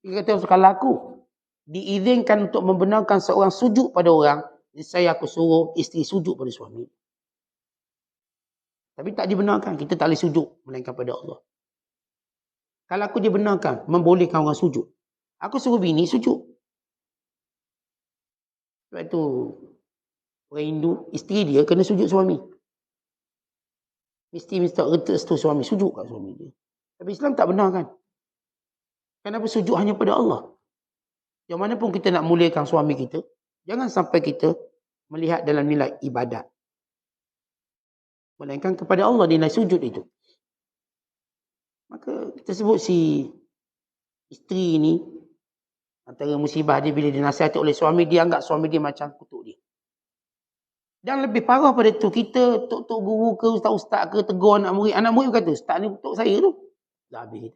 Dia kata kalau aku diizinkan untuk membenarkan seorang sujud pada orang, saya aku suruh isteri sujud pada suami. Tapi tak dibenarkan. Kita tak boleh sujud melainkan pada Allah. Kalau aku dibenarkan membolehkan orang sujud, aku suruh bini sujud. Sebab itu orang Hindu, isteri dia kena sujud suami. Mesti restu suami, sujud kat suami dia. Tapi Islam tak benarkan. Kenapa sujud hanya pada Allah? Yang mana pun kita nak muliakan suami kita, jangan sampai kita melihat dalam nilai ibadat. Melainkan kepada Allah nilai sujud itu. Maka kita sebut si isteri ini, antara musibah dia bila dinasihati oleh suami, dia anggap suami dia macam kutuk dia. Dan lebih parah pada itu, kita tok-tok guru ke ustaz-ustaz ke tegur anak murid. Anak murid kata, ustaz ni kutuk saya tu. Dah habis.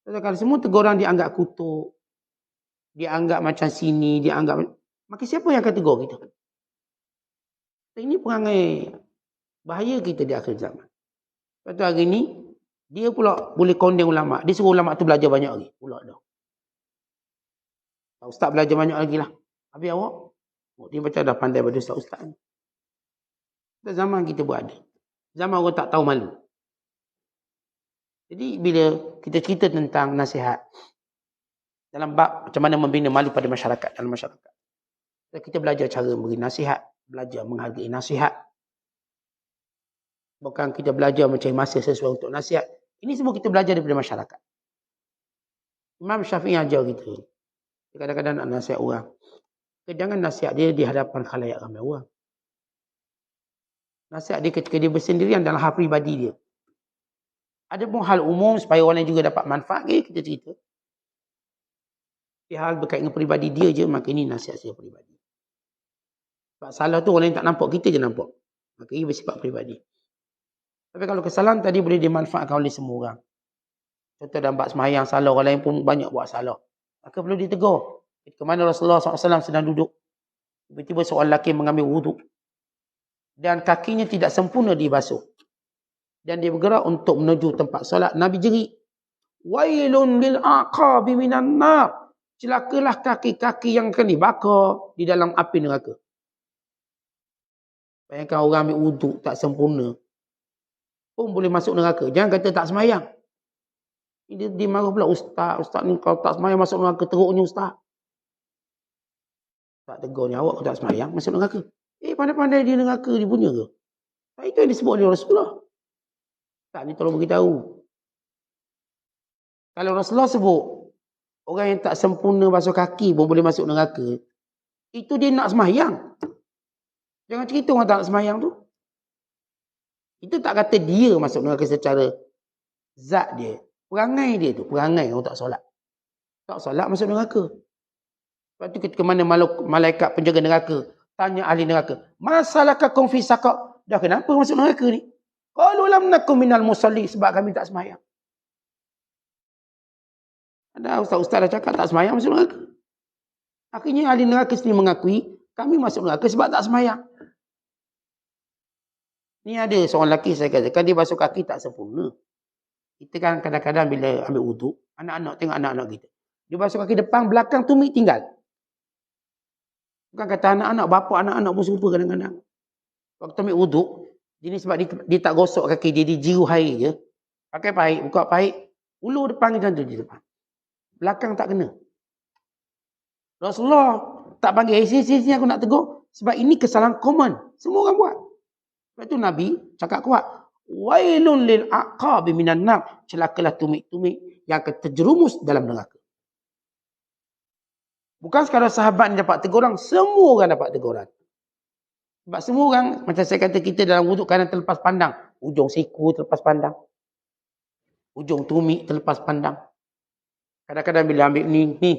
Kalau semua teguran dia anggap kutuk, dia anggap macam sini, dia anggap... Maka siapa yang akan tegur kita? Ini perangai bahaya kita di akhir zaman. Lepas tu hari ni, dia pula boleh kondeng ulama'. Dia suruh ulama' tu belajar banyak lagi. Pula dah. Ustaz belajar banyak lagi lah. Habis awak, dia macam dah pandai pada ustaz ni. Zaman kita berada. Zaman orang tak tahu malu. Jadi bila kita cerita tentang nasihat, dalam bab macam mana membina malu pada masyarakat, dalam masyarakat, kita belajar cara memberi nasihat, belajar menghargai nasihat. Bukan kita belajar mencari masa sesuai untuk nasihat. Ini semua kita belajar daripada masyarakat. Imam Syafi'i ajar kita. Kadang-kadang nak nasihat orang, jangan nasihat dia di hadapan khalayak ramai orang. Nasihat dia ketika dia bersendirian dalam hal peribadi dia. Ada pun hal umum supaya orang lain juga dapat manfaat, kita cerita. Di hal berkait dengan peribadi dia je, maka ini nasihat saya peribadi. Sebab salah tu orang lain tak nampak, kita je nampak. Maka ini bersifat peribadi. Tapi kalau kesalahan tadi boleh dimanfaatkan oleh semua orang. Contoh dalam bab sembahyang, salah orang lain pun banyak buat salah. Maka perlu ditegur. Ketika mana Rasulullah SAW sedang duduk, tiba-tiba seorang lelaki mengambil wuduk. Dan kakinya tidak sempurna dibasuh. Dan dia bergerak untuk menuju tempat solat. Nabi jerit, wailun lil aqabi minan nar. Celakalah kaki-kaki yang akan dibakar di dalam api neraka. Bayangkan orang ambil wuduk tak sempurna pun boleh masuk neraka. Jangan kata tak semayang. Dia marah pula, ustaz ni kalau tak semayang masuk neraka, teruknya ustaz. Tak tegurnya, awak kalau tak semayang masuk neraka. Pandai-pandai dia neraka dia punya ke? Itu yang disebut oleh Rasulullah. Tak, ni tolong beritahu. Kalau Rasulullah sebut orang yang tak sempurna basuh kaki pun boleh masuk neraka, itu dia nak semayang. Jangan cerita orang tak nak semayang tu. Itu tak kata dia masuk neraka secara zat dia. Perangai dia tu, perangai orang tak solat. Tak solat masuk neraka. Sebab tu ketika mana malaikat penjaga neraka tanya ahli neraka, masalahkakum fi saqar? Dah kenapa masuk neraka ni? Qalu lam nakum minal musalli, sebab kami tak semayang. Ada ustaz-ustaz dah cakap tak semayang masuk neraka. Akhirnya ahli neraka sendiri mengakui kami masuk neraka sebab tak semayang. Ni ada seorang lelaki saya katakan dia basuh kaki tak sempurna. Kita kan kadang-kadang bila ambil wuduk, anak-anak tengok anak-anak kita. Dia basuh kaki depan, belakang tumit tinggal. Bukan kata anak-anak, bapa anak-anak pun serupa kadang-kadang. Waktu ambil wuduk, ini sebab dia tak gosok kaki dia jiru air je. Pakai pahit, buka pahit, ulur depan macam tu di depan. Belakang tak kena. Rasulullah tak panggil, sini aku nak tegur. Sebab ini kesalahan common. Semua orang buat. Sebab tu Nabi cakap kuat. Wailun lil aqabi minan nar. Celakalah tumit-tumit yang akan terjerumus dalam neraka. Bukan sekadar sahabat yang dapat teguran, semua orang dapat teguran. Sebab semua orang, macam saya kata, kita dalam wuduk kanan terlepas pandang. Ujung siku terlepas pandang. Ujung tumit terlepas pandang. Kadang-kadang bila ambil ni,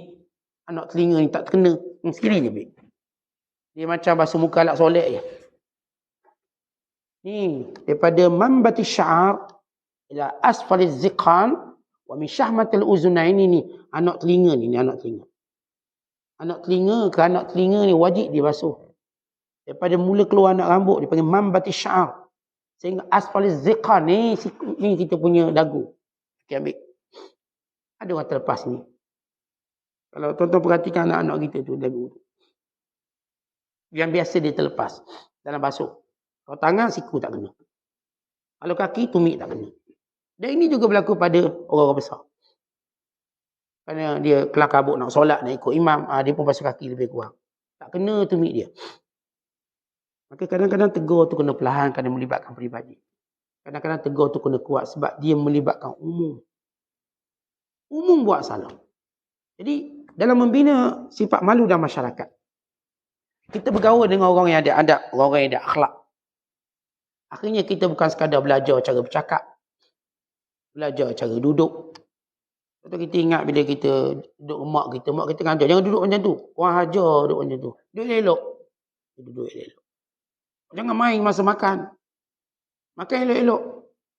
anak telinga ni tak terkena. Sekali je ambil. Dia macam basuh muka alat solek je. Ni, daripada mambati sya'ar ila asfaliz ziqan wa min syahmatil uzunain ni, anak telinga ni anak telinga. Anak telinga ke anak telinga ni wajib dibasuh. Daripada mula keluar anak rambut dipanggil mambati sya'ar. Sehingga asfaliz ziqan ni kita punya dagu. Okey, ambil. Ada orang terlepas ni. Kalau tuan-tuan perhatikan anak-anak kita tu dagu tu. Yang biasa dia terlepas dalam basuh. Kalau tangan, siku tak kena. Kalau kaki, tumit tak kena. Dan ini juga berlaku pada orang-orang besar. Kerana dia kelang kabut nak solat, nak ikut imam, dia pun basuh kaki lebih kurang. Tak kena tumit dia. Maka kadang-kadang tegur tu kena perlahan kerana melibatkan peribadi. Kadang-kadang tegur tu kena kuat sebab dia melibatkan umum. Umum buat salah. Jadi, dalam membina sifat malu dalam masyarakat, kita bergaul dengan orang yang ada adab, orang yang ada akhlak. Akhirnya kita bukan sekadar belajar cara bercakap, belajar cara duduk. Lepas tu kita ingat bila kita duduk mak kita ngajar, jangan duduk macam tu. Orang hajar duduk macam tu. Duduk elok. Duduk elok. Jangan main masa makan. Makan elok-elok.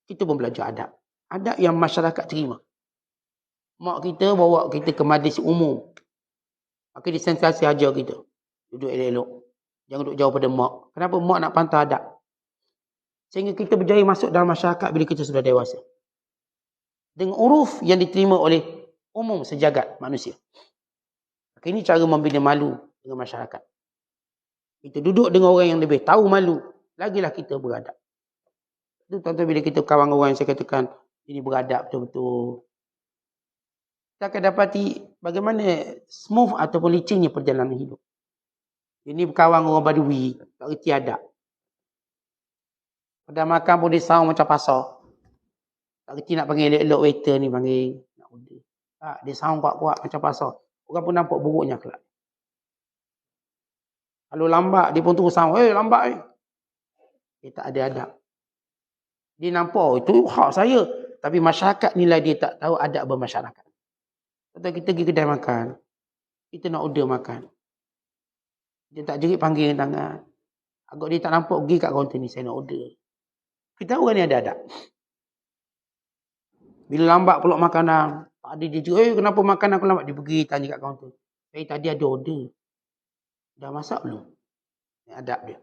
Kita pun belajar adab. Adab yang masyarakat terima. Mak kita bawa kita ke majlis umum. Maka dia sentiasa ajar kita. Duduk elok-elok. Jangan duduk jauh pada mak. Kenapa mak nak pantau adab? Sehingga kita berjaya masuk dalam masyarakat bila kita sudah dewasa. Dengan uruf yang diterima oleh umum sejagat manusia. Ini cara membina malu dengan masyarakat. Kita duduk dengan orang yang lebih tahu malu, lagilah kita beradab. Itu tuan-tuan bila kita kawan orang yang saya katakan ini beradab betul-betul. Kita akan dapati bagaimana smooth ataupun licinnya perjalanan hidup. Ini berkawan orang badui, tak reti adab. Pada makan pun dia sound macam pasar. Tak reti nak panggil elok-elok waiter ni panggil. Nak order. Tak, dia sound kuat-kuat macam pasar. Orang pun nampak buruknya kelak. Kalau lambat, dia pun terus sound. Lambat. Dia tak ada adab. Dia nampak, itu hak saya. Tapi masyarakat nilai dia tak tahu adab bermasyarakat. Kata kita pergi kedai makan. Kita nak order makan. Dia tak jerit panggil tangan. Agak dia tak nampak pergi kat kaunter ni, saya nak order. Kita orang ni ada adab. Bila lambat pula makanan, tak ada dia jerit, kenapa makanan aku lambat? Dia pergi tanya kat kaunter. Saya tadi ada order. Dah masak belum? Adab dia.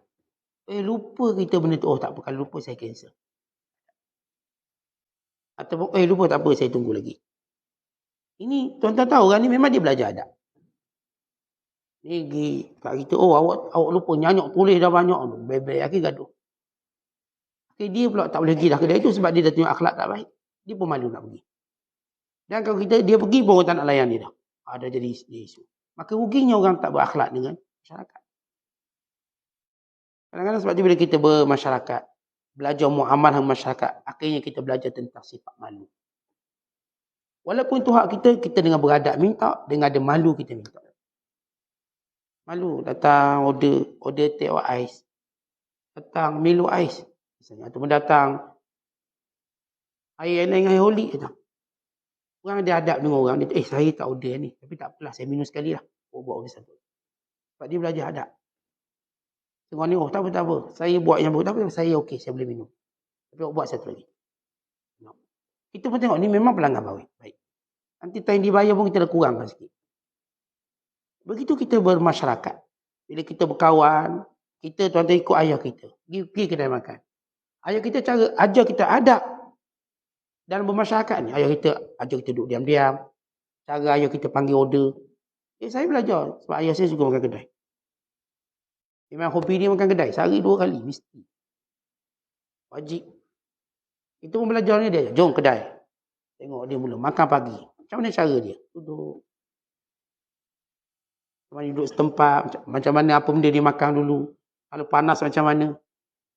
Lupa kita benda tu. Oh tak apa, kalau lupa saya cancel. Ataupun lupa tak apa, saya tunggu lagi. Ini tuan-tuan tahu orang ni memang dia belajar adab. Ni pergi kat kita, awak lupa nyanyuk tulis dah banyak. Bebek lagi gaduh. Dia pula tak boleh pergi dah kedai tu sebab dia dah tengok akhlak tak baik. Dia pun malu nak pergi. Dan kalau dia pergi pun orang tak nak layan dia dah. Dah jadi isu. Maka ruginya orang tak berakhlak dengan masyarakat. Kadang-kadang sebab tu bila kita bermasyarakat, belajar muamalah dengan masyarakat, akhirnya kita belajar tentang sifat malu. Walaupun itu hak kita dengan beradab minta, dengan ada malu kita minta. Malu datang order teh or ais. Datang Milo ais misalnya, ataupun datang air dengan air holik datang. Orang ada adab dengan orang dia, saya tak order ni, tapi tak apalah, saya minum sekali lah. Buat order satu. Sebab dia belajar adab. Tengok ni, tak apa. Saya buat yang baru, tak apa, saya okey, saya boleh minum. Tapi buat satu lagi. Kita pun tengok ni memang pelanggan baik. Nanti time dibayar pun kita dah kurangkan sikit. Begitu kita bermasyarakat. Bila kita berkawan, kita tuan-tuan ikut ayah kita. Pergi kedai makan. Ayah kita ajar kita adab dalam bermasyarakat ni. Ayah kita ajar kita duduk diam-diam. Cara ayah kita panggil order. Saya belajar. Sebab ayah saya suka makan kedai. Memang hobi dia makan kedai. Sehari 2 kali. Mesti. Wajib. Itu pun belajarnya dia. Jom kedai. Tengok dia mula. Makan pagi. Macam mana cara dia? Duduk. Macam mana duduk setempat. Macam mana apa benda dia makan dulu. Kalau panas macam mana.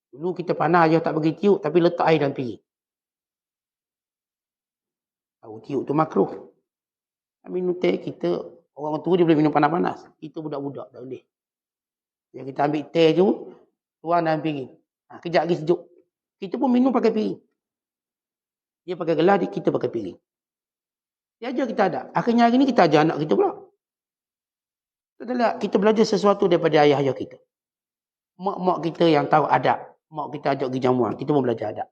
Dulu kita panas. Ayah tak bagi tiup. Tapi letak air dalam piring. Tahu tiup tu makruh. Minum teh kita. Orang tua dia boleh minum panas-panas. Kita budak-budak tak boleh. Yang kita ambil teh tu, tuang dalam piring. Kejap lagi sejuk. Kita pun minum pakai piring. Dia pakai gelas, kita pakai piring. Dia ajar kita adab. Akhirnya hari ni kita ajar anak kita pula. Kita belajar sesuatu daripada ayah-ayah kita. Mak-mak kita yang tahu adab. Mak kita ajak pergi jamuan. Kita pun belajar adab.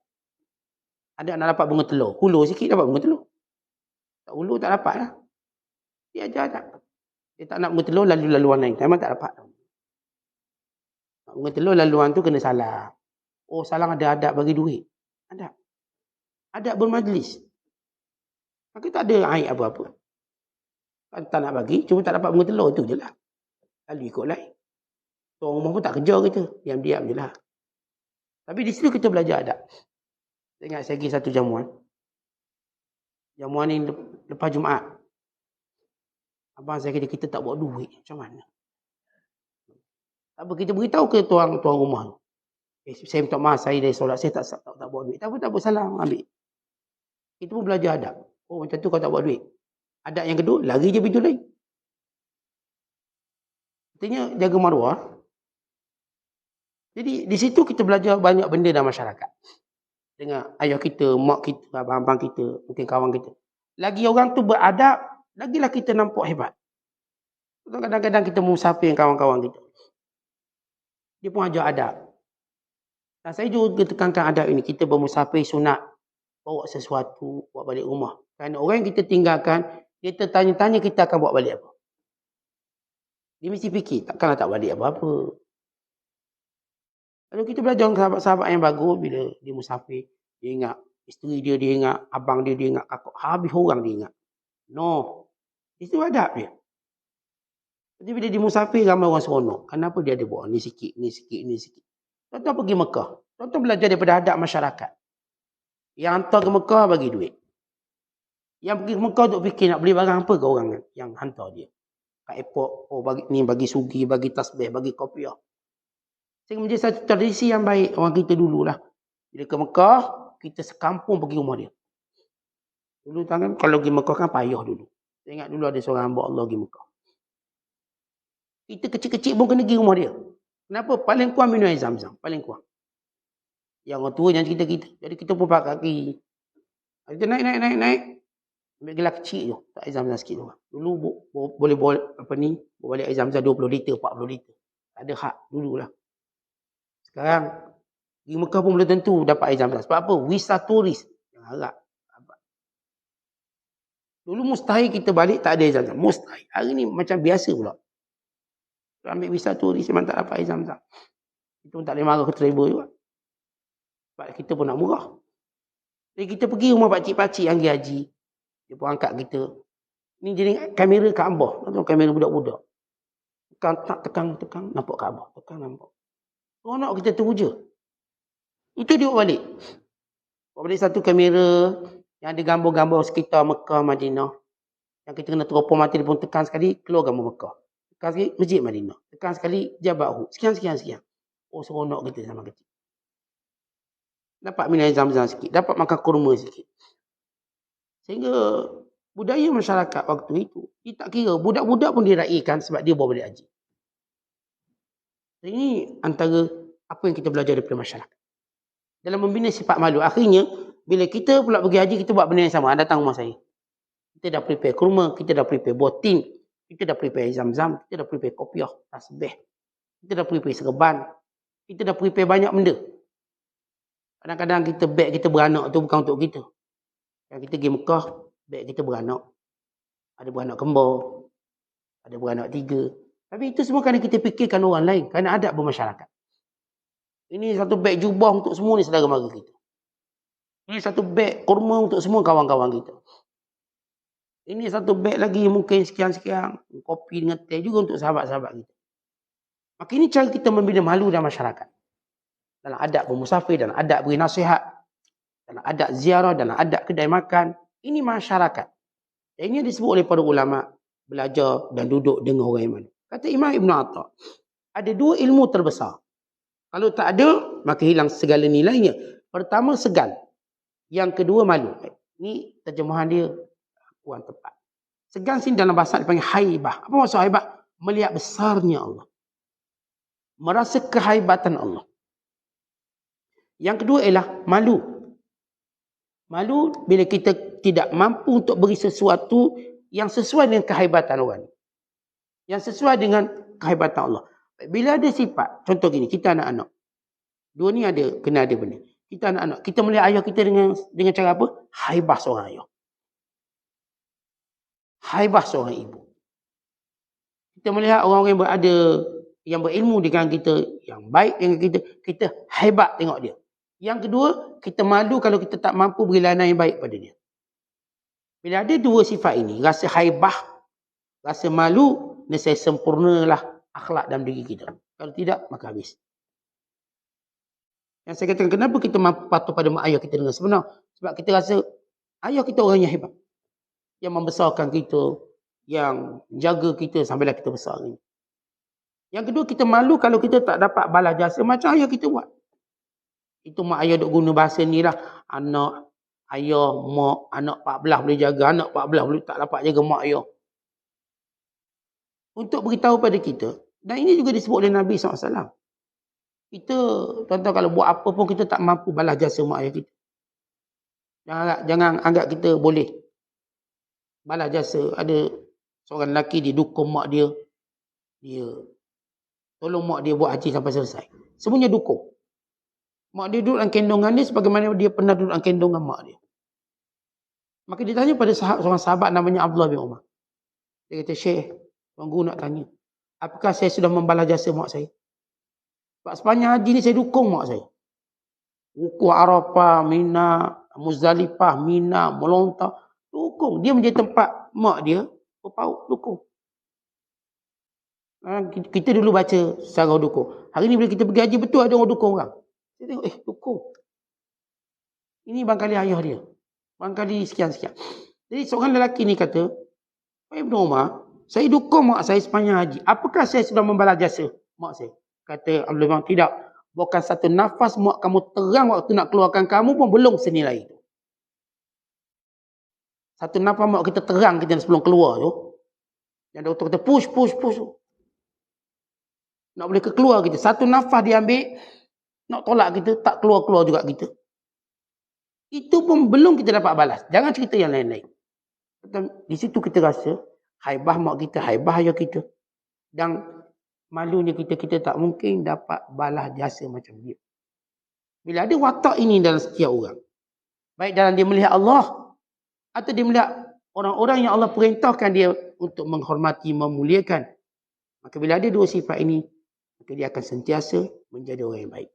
Adab nak dapat bunga telur. Hulur sikit dapat bunga telur. Tak hulur tak dapat lah. Dia ajar adab. Dia tak nak bunga telur lalu-laluan lain. Memang tak dapat. Bunga telur laluan tu kena salam. Salam ada adab bagi duit. Adab. Adab bermajlis. Maka tak ada aib apa-apa. Tak nak bagi, cuma tak dapat bunga telur tu je lah. Lalu ikut lain. Orang rumah pun tak kejar kita. Diam-diam je lah. Tapi di situ kita belajar adab. Saya ingat saya pergi satu jamuan. Jamuan ni lepas Jumaat. Abang saya kata kita tak bawa duit. Macam mana? Apa kita beritahu ke tuan rumah tu. Saya minta maaf, saya dari solat, saya tak bawa duit. Tak apa, salam, ambil. Kita pun belajar adab. Macam tu kau tak bawa duit. Adab yang kedua, lari je pintu lain. Artinya jaga maruah. Jadi di situ kita belajar banyak benda dalam masyarakat. Dengan ayah kita, mak kita, abang-abang kita, mungkin kawan kita. Lagi orang tu beradab, lagilah kita nampak hebat. Kadang-kadang kita musafir kawan-kawan kita. Dia pun ajar adab. Dan saya juga tekankan adab ini. Kita bermusafir sunat. Bawa sesuatu, bawa balik rumah. Kerana orang yang kita tinggalkan, dia tertanya-tanya kita akan bawa balik apa. Dia mesti fikir, takkanlah tak balik apa-apa. Kalau kita belajar dengan sahabat-sahabat yang bagus, bila dia musafir, dia ingat isteri dia ingat, abang dia ingat, kakak, habis orang dia ingat. No. Itu adab dia. Jadi bila dia musafir, ramai orang seronok. Kenapa dia ada buat ni sikit, ni sikit, ni sikit. Tuan-tuan pergi Mekah. Tuan-tuan belajar daripada adab masyarakat. Yang hantar ke Mekah bagi duit. Yang pergi ke Mekah untuk fikir nak beli barang apa ke orang yang hantar dia. Kat airport, oh bagi sugi, bagi tasbih, bagi kopiah. Sehingga menjadi satu tradisi yang baik orang kita dululah. Bila ke Mekah, kita sekampung pergi rumah dia. Dulu kan kalau pergi Mekah kan payah dulu. Saya ingat dulu ada seorang hamba Allah pergi Mekah. Kita kecil-kecil pun kena pergi rumah dia. Kenapa? Paling kurang minum air Zam-Zam. Paling kurang. Yang orang tua yang kita. Jadi kita pun pakai kaki. Kita naik. Ambil gelas kecil je. Tak air Zam-Zam sikit tu. Dulu boleh balik air Zam-Zam 20 liter, 40 liter. Tak ada hak dululah. Sekarang, di Mekah pun belum tentu dapat air Zam-Zam. Sebab apa? Wisata turis. Yang harap. Dulu mustahil kita balik tak ada air Zam-Zam. Mustahil. Hari ni macam biasa pula. Ambil wisata turis memang tak dapat air Zam-Zam. Kita pun tak boleh marah ke travel juga. Sebab kita pun nak murah. Jadi kita pergi rumah pakcik-pakcik yang pergi haji. Dia pun angkat kita. Ni jadi kamera Kaabah. Kamera budak-budak. Tekan. Nampak Kaabah. Tekan nampak. Seronok kita teruja. Itu dia buat balik. Buat balik satu kamera yang ada gambar-gambar sekitar Mekah, Madinah. Yang kita kena teropong mati dia pun tekan sekali, keluar gambar Mekah. Tekan sekali, Masjid Madinah. Tekan sekali, Jabal Uhud. Sekian. Oh, seronok kita sama kecil. Dapat minum air Zam-Zam sikit. Dapat makan kurma sikit. Sehingga budaya masyarakat waktu itu, kita tak kira. Budak-budak pun diraihkan sebab dia bawa balik haji. Ini antara apa yang kita belajar daripada masyarakat. Dalam membina sifat malu. Akhirnya, bila kita pula pergi haji, kita buat benda yang sama. Datang rumah saya. Kita dah prepare kurma, kita dah prepare botin, kita dah prepare air Zam-Zam, kita dah prepare kopiah, tasbih, kita dah prepare serban, kita dah prepare banyak benda. Kadang-kadang kita beg kita beranak tu bukan untuk kita. Yang kita pergi Mekah, beg kita beranak. Ada beranak kembar, ada beranak 3. Tapi itu semua kerana kita fikirkan orang lain, kerana adab bermasyarakat. Ini satu beg jubah untuk semua ni saudara mara kita. Ini satu beg kurma untuk semua kawan-kawan kita. Ini satu beg lagi mungkin sekian-sekian. Kopi dengan teh juga untuk sahabat-sahabat kita. Maka ini cara kita membina malu dalam masyarakat. Dalam adab bermusafir, dalam adab beri nasihat, dalam adab ziarah, dalam adab kedai makan. Ini masyarakat. Dan ini disebut oleh para ulama. Belajar dan duduk dengan orang yang malu. Kata Imam Ibn Atta, ada 2 ilmu terbesar. Kalau tak ada, maka hilang segala nilainya. Pertama, segan. Yang kedua, malu. Ini terjemahan dia kurang tepat. Segan sini dalam bahasa dipanggil haibah. Apa maksud haibah? Melihat besarnya Allah. Merasa kehaibatan Allah. Yang kedua ialah malu. Malu bila kita tidak mampu untuk beri sesuatu yang sesuai dengan kehaibatan orang. Yang sesuai dengan kehaibatan Allah. Bila ada sifat, contoh gini, kita anak-anak. 2 ni kena ada benda. Kita anak-anak, kita melihat ayah kita dengan cara apa? Haibah seorang ayah. Haibah seorang ibu. Kita melihat orang-orang yang berilmu dengan kita, yang baik dengan kita haibat tengok dia. Yang kedua, kita malu kalau kita tak mampu beri layanan yang baik pada dia. Bila ada 2 sifat ini, rasa haibah, rasa malu, nescaya sempurnalah akhlak dalam diri kita. Kalau tidak, maka habis. Yang saya katakan, kenapa kita mampu patuh pada mak ayah kita dengan sebenar? Sebab kita rasa ayah kita orang yang hebat. Yang membesarkan kita, yang jaga kita sampailah kita besar ini. Yang kedua, kita malu kalau kita tak dapat balas jasa macam ayah kita buat. Itu mak ayah duk guna bahasa ni lah. Anak, ayah, mak, anak 14 boleh jaga, anak 14 boleh tak dapat jaga mak ayah. Untuk beritahu pada kita, dan ini juga disebut oleh Nabi SAW. Kita, tuan-tuan kalau buat apa pun kita tak mampu balas jasa mak ayah kita. Jangan anggap kita boleh balas jasa. Ada seorang lelaki dia dukung mak dia. Dia tolong mak dia buat haji sampai selesai. Semuanya dukung. Mak dia duduk dalam kendongan dia sebagaimana dia pernah duduk dalam kendongan mak dia. Maka dia tanya pada seorang sahabat namanya Abdullah bin Umar. Dia kata, Syekh, Tuan Guru nak tanya, apakah saya sudah membalas jasa mak saya? Sebab sepanjang haji ni saya dukung mak saya. Wukuf Arafah, Mina, Muzdalifah, Mina, melontar. Dukung. Dia menjadi tempat mak dia berpaut. Dukung. Kita dulu baca secara dukung. Hari ni bila kita pergi haji, betul ada orang dukung orang. Saya tengok, dukung. Ini barangkali ayah dia. Barangkali sekian-sekian. Jadi seorang lelaki ni kata, Pak Ibn Umar, saya dukung mak saya sepanjang haji. Apakah saya sudah membalas jasa mak saya? Kata Abdul Rahman, tidak. Bukan satu nafas mak kamu terang waktu nak keluarkan kamu pun belum senilai itu. Satu nafas mak kita terang kita sebelum keluar tu. Yang doktor kata push. Nak boleh keluar kita. Satu nafas dia ambil, nak tolak kita, tak keluar-keluar juga kita. Itu pun belum kita dapat balas. Jangan cerita yang lain-lain. Di situ kita rasa, haibah mak kita, haibah ayah kita. Dan malunya kita tak mungkin dapat balas jasa macam dia. Bila ada watak ini dalam setiap orang, baik dalam dia melihat Allah, atau dia melihat orang-orang yang Allah perintahkan dia untuk menghormati, memuliakan. Maka bila ada dua sifat ini, maka dia akan sentiasa menjadi orang yang baik.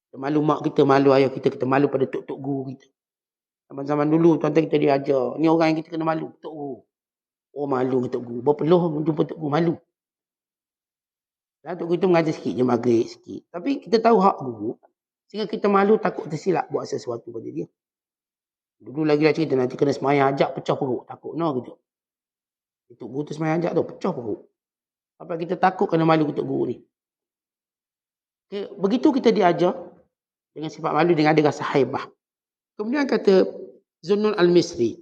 Kita malu mak kita, malu ayah kita malu pada tok-tok guru kita. Zaman-zaman dulu, tuan-tuan kita diajar, ni orang yang kita kena malu, tok guru. Oh malu tok guru, berpeluh jumpa tok guru, malu. Dan tok guru kita mengajar sikit je, maghrib sikit. Tapi kita tahu hak guru, sehingga kita malu takut tersilap buat sesuatu pada dia. Dulu lagi lah cerita, nanti kena semayang ajak pecah perut, takut no gitu. Tok guru tu semayang ajak tu, pecah perut. Sampai kita takut kena malu tok guru ni. Okay, begitu kita diajar, dengan sifat malu, dengan ada rasa haibah. Kemudian kata Zunnun Al-Misri,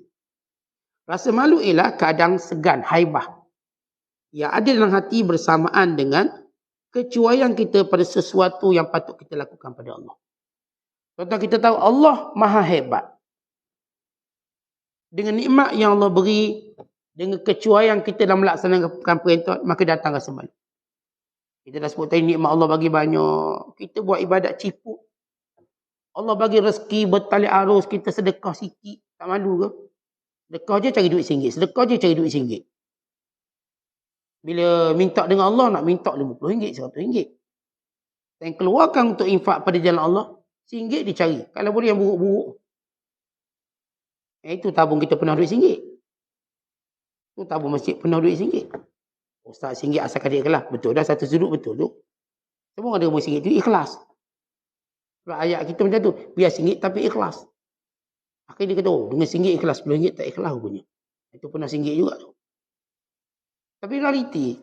rasa malu ialah keadaan segan, haibah, yang ada dalam hati bersamaan dengan kecuaian kita pada sesuatu yang patut kita lakukan pada Allah. Contoh kita tahu Allah maha hebat. Dengan nikmat yang Allah beri, dengan kecuaian kita dalam melaksanakan perintah, maka datang rasa malu. Kita dah sebut tadi nikmat Allah bagi banyak. Kita buat ibadat ciput. Allah bagi rezeki bertali arus, kita sedekah sikit. Tak malu ke? Sedekah je cari duit RM1. Sedekah je cari duit RM1. Bila minta dengan Allah, nak minta RM50, RM100. Dan keluarkan untuk infak pada jalan Allah, RM1 dicari. Kalau boleh yang buruk-buruk. Itu tabung kita penuh duit RM1. Itu tabung masjid penuh duit RM1. Ustaz RM1 asalkan dia ikhlas. Betul dah, satu sudut betul tu. Semua ada RM1 tu ikhlas. Sebab ayat kita macam tu. Biar RM1 tapi ikhlas. Akhirnya dia kata, dengan RM1 ikhlas, RM10 tak ikhlas punya. Itu pernah RM1 juga tu. Tapi realiti,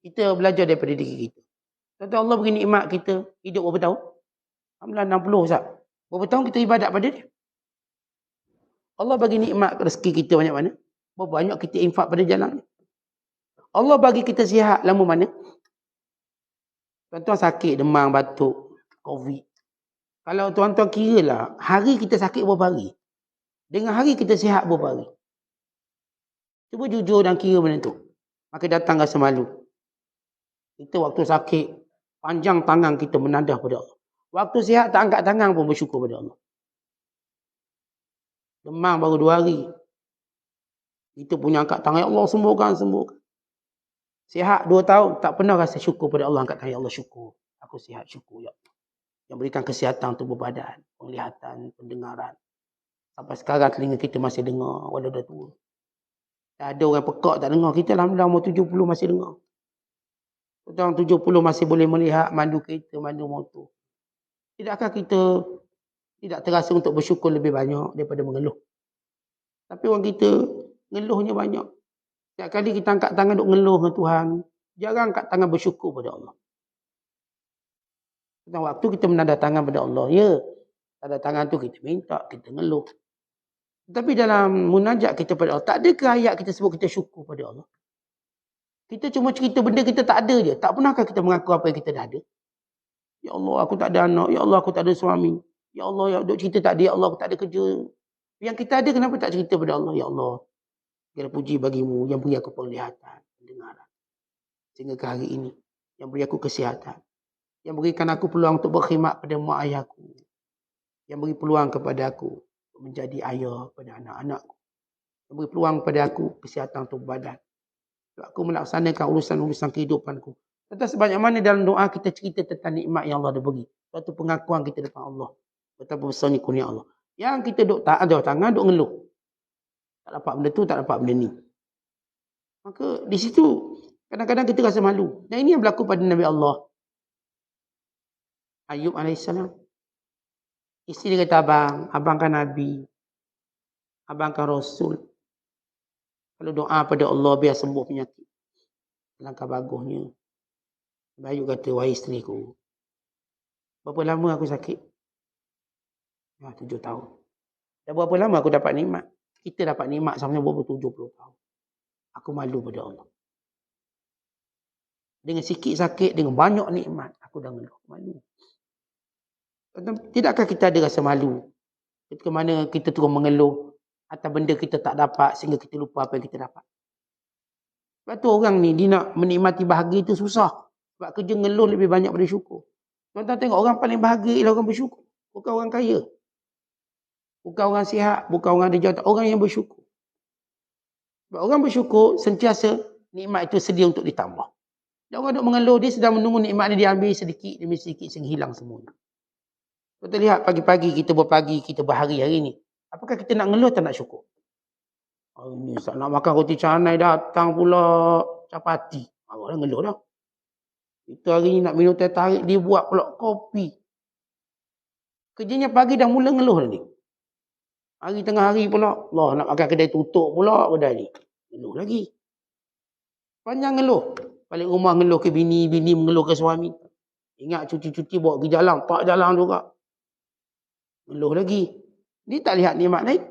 kita belajar daripada diri kita. Tentu Allah beri nikmat kita hidup berapa tahun? Alhamdulillah 60 Ustaz. Berapa tahun kita ibadat pada dia? Allah bagi nikmat rezeki kita banyak mana? Berapa banyak kita infak pada jalan ni? Allah bagi kita sihat lama mana? Tuan-tuan sakit, demam, batuk, COVID. Kalau tuan-tuan kira lah, hari kita sakit berapa hari? Dengan hari kita sihat berapa hari? Cuba jujur dan kira benda tu. Maka datang rasa malu. Kita waktu sakit, panjang tangan kita menadah pada Allah. Waktu sihat tak angkat tangan pun bersyukur pada Allah. Demam baru 2 hari. Kita punya angkat tangan, ya Allah sembuhkan. Sihat 2 tahun, tak pernah rasa syukur pada Allah. Angkat tangan, ya Allah syukur. Aku sihat, syukur ya Allah. Yang berikan kesihatan tubuh badan, penglihatan, pendengaran. Sampai sekarang telinga kita masih dengar, walau dah tua. Tak ada orang pekak tak dengar. Kita alhamdulillah umur 70 masih dengar. Orang 70 masih boleh melihat, mandu kereta, mandu motor. Tidakkah kita tidak terasa untuk bersyukur lebih banyak daripada mengeluh? Tapi orang kita ngeluhnya banyak. Setiap kali kita angkat tangan untuk ngeluh dengan Tuhan, jarang angkat tangan bersyukur pada Allah. Tentang waktu kita menadah tangan pada Allah, ya, tanda tangan tu kita minta, kita ngeluh. Tapi dalam munajat kita pada Allah, tak ada ke ayat kita sebut kita syukur pada Allah? Kita cuma cerita benda kita tak ada je. Tak pernahkah kita mengaku apa yang kita dah ada? Ya Allah, aku tak ada anak. Ya Allah, aku tak ada suami. Ya Allah, ya duk cerita tak ada. Ya Allah, aku tak ada kerja. Yang kita ada, kenapa tak cerita pada Allah? Ya Allah, segala puji bagimu yang beri aku penglihatan, pendengaran. Sehingga ke hari ini, yang beri aku kesihatan. Yang berikan aku peluang untuk berkhidmat pada mak ayahku. Yang beri peluang kepada aku menjadi ayah pada anak-anakku. Yang beri peluang kepada aku kesihatan tubuh badan. Untuk aku melaksanakan urusan-urusan kehidupanku. Tentang sebanyak mana dalam doa kita cerita tentang nikmat yang Allah dah beri. Suatu pengakuan kita depan Allah. Betapa besarnya kurnia Allah. Yang kita duk tak ada tangan, duk ngeluh. Tak dapat benda tu, tak dapat benda ni. Maka di situ Kadang-kadang kita rasa malu. Dan ini yang berlaku pada Nabi Allah Ayub AS. Isteri dia kata, abang kan Nabi, abang kan Rasul. Kalau doa pada Allah biar sembuh penyakit. Langkah bagusnya. Ayub kata, wahai isteriku, berapa lama aku sakit? 7 tahun. Dan berapa lama aku dapat nikmat? Kita dapat nikmat sama-sama berapa 70 tahun. Aku malu pada Allah. Dengan sikit sakit, dengan banyak nikmat, aku dah malu. Tidakkah kita ada rasa malu ketika mana kita terus mengeluh atas benda kita tak dapat sehingga kita lupa apa yang kita dapat? Sebab tu orang ni dia nak menikmati bahagia itu susah. Sebab kerja ngeluh lebih banyak daripada syukur. Tuan-tuan tengok orang paling bahagia ialah orang bersyukur. Bukan orang kaya. Bukan orang sihat, bukan orang ada jawatan, orang yang bersyukur. Sebab orang bersyukur sentiasa nikmat itu sedia untuk ditambah. Dan orang duk mengeluh, dia sedang menunggu nikmat ni dia ambil sedikit demi sedikit sehingga hilang semuanya. Kita lihat pagi-pagi kita berpagi, kita berhari hari ni. Apakah kita nak ngeluh atau nak syukur? Oh, ni tak nak makan roti canai datang pula capati. Orang ngeluh dah. Kita hari ni nak minum teh tarik, dia buat pula kopi. Kerjanya pagi dah mula ngeluh dah ni. Hari tengah hari pula, Allah nak makan kedai tutup pula benda ni. Ngeluh lagi. Panjang ngeluh. Balik rumah ngeluh ke bini, bini mengeluh ke suami. Ingat cuti-cuti bawa pergi jalan, tak jalan juga. Ngeluh lagi. Dia tak lihat nikmat lain.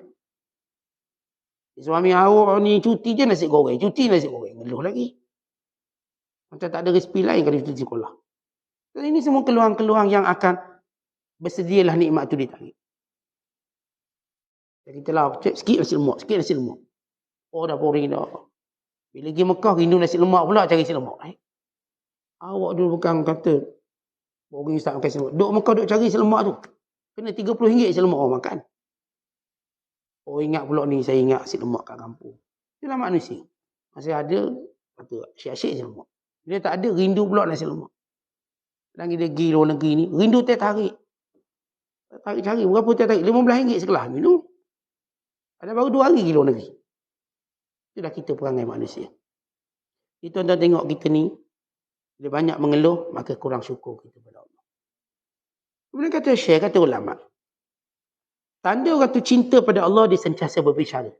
Suami awak ni cuti je nasi goreng. Cuti nasi goreng. Ngeluh lagi. Macam tak ada resipi lain kalau cuti sekolah. Dan ini semua keluhan-keluhan yang akan bersedialah nikmat tu ditarik. Kita lah, sikit nasi lemak, sikit nasi lemak. Oh dah boring dah. Bila pergi Mekah, rindu nasi lemak pula cari nasi lemak. Awak dulu bukan kata, boring Ustaz makan nasi lemak. Duk Mekah duk cari nasi lemak tu. Kena RM30 nasi lemak orang makan. Oh ingat pula ni, saya ingat nasi lemak kat kampung. Itulah manusia. Masih ada, kata asyik-asyik nasi lemak. Dia tak ada, rindu pula nasi lemak. Lagi dia pergi luar negeri ni, rindu teh tarik. Tarik cari, berapa teh tarik? RM15 sekelas minum. Ada baru 2 hari pergi luar negeri. Itulah kita perangai manusia. Jadi tuan-tuan tengok kita ni, bila banyak mengeluh, maka kurang syukur kita pada Allah. Kemudian kata Syekh, kata ulama, tanda orang tu cinta pada Allah, dia sentiasa berbicara.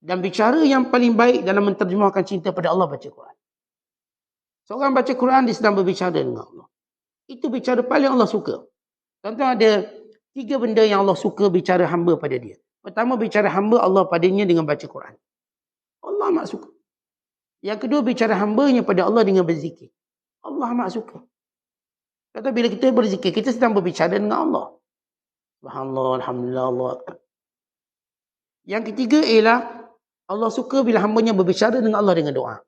Dan bicara yang paling baik dalam menterjemahkan cinta pada Allah, baca Quran. Seorang baca Quran, dia sedang berbicara dengan Allah. Itu bicara paling Allah suka. Tuan-tuan ada 3 benda yang Allah suka bicara hamba pada dia. Pertama, bicara hamba Allah padanya dengan baca Quran. Allah amat suka. Yang kedua, bicara hambanya pada Allah dengan berzikir. Allah amat suka. Kata bila kita berzikir, kita sedang berbicara dengan Allah. Subhanallah, Alhamdulillah, Allah Akbar. Yang ketiga ialah Allah suka bila hambanya berbicara dengan Allah dengan doa.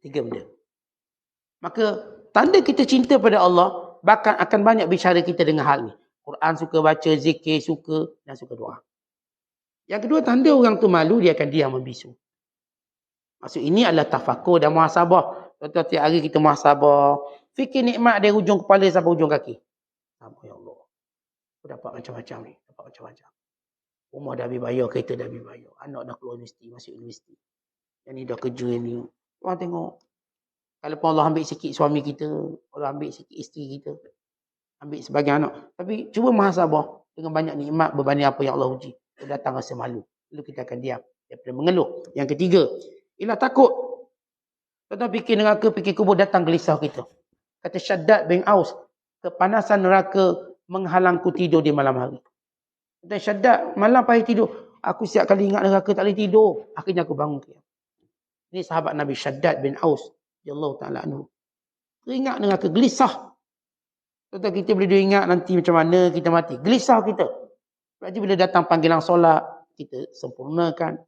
3 benda. Maka tanda kita cinta pada Allah, bahkan akan banyak bicara kita dengan hal ni. Quran suka baca, zikir suka, dan suka doa. Yang kedua, tanda orang tu malu, dia akan diam membisu. Maksud ini adalah tafakur dan muhasabah. Tuan-tuan tiap hari kita muhasabah. Fikir nikmat dari ujung kepala sampai ujung kaki. Ya Allah. Aku dapat macam-macam ni. Dapat macam-macam. Rumah dah habis bayar, kereta dah habis bayar. Anak dah keluar universiti, masuk universiti. Yang ni dah kerja ni. Orang tengok. Kalau pun Allah ambil sikit suami kita, Allah ambil sikit isteri kita. Ambil sebagai anak. Tapi cuba muhasabah dengan banyak nikmat berbanding apa yang Allah uji. Datang rasa malu. Lalu kita akan diam daripada mengeluh. Yang ketiga, ialah takut. Tuan-tuan fikir neraka, fikir kubur, datang gelisah kita. Kata Syaddad bin Aus, kepanasan neraka menghalangku tidur di malam hari. Kata Syaddad, malam pagi tidur. Aku setiap kali ingat neraka tak boleh tidur. Akhirnya aku bangun. Ini sahabat Nabi Syaddad bin Aus. Allah Ta'ala anhu. Teringat neraka, gelisah. Tuan-tuan kita boleh ingat nanti macam mana kita mati. Gelisah kita. Berarti bila datang panggilan solat, kita sempurnakan.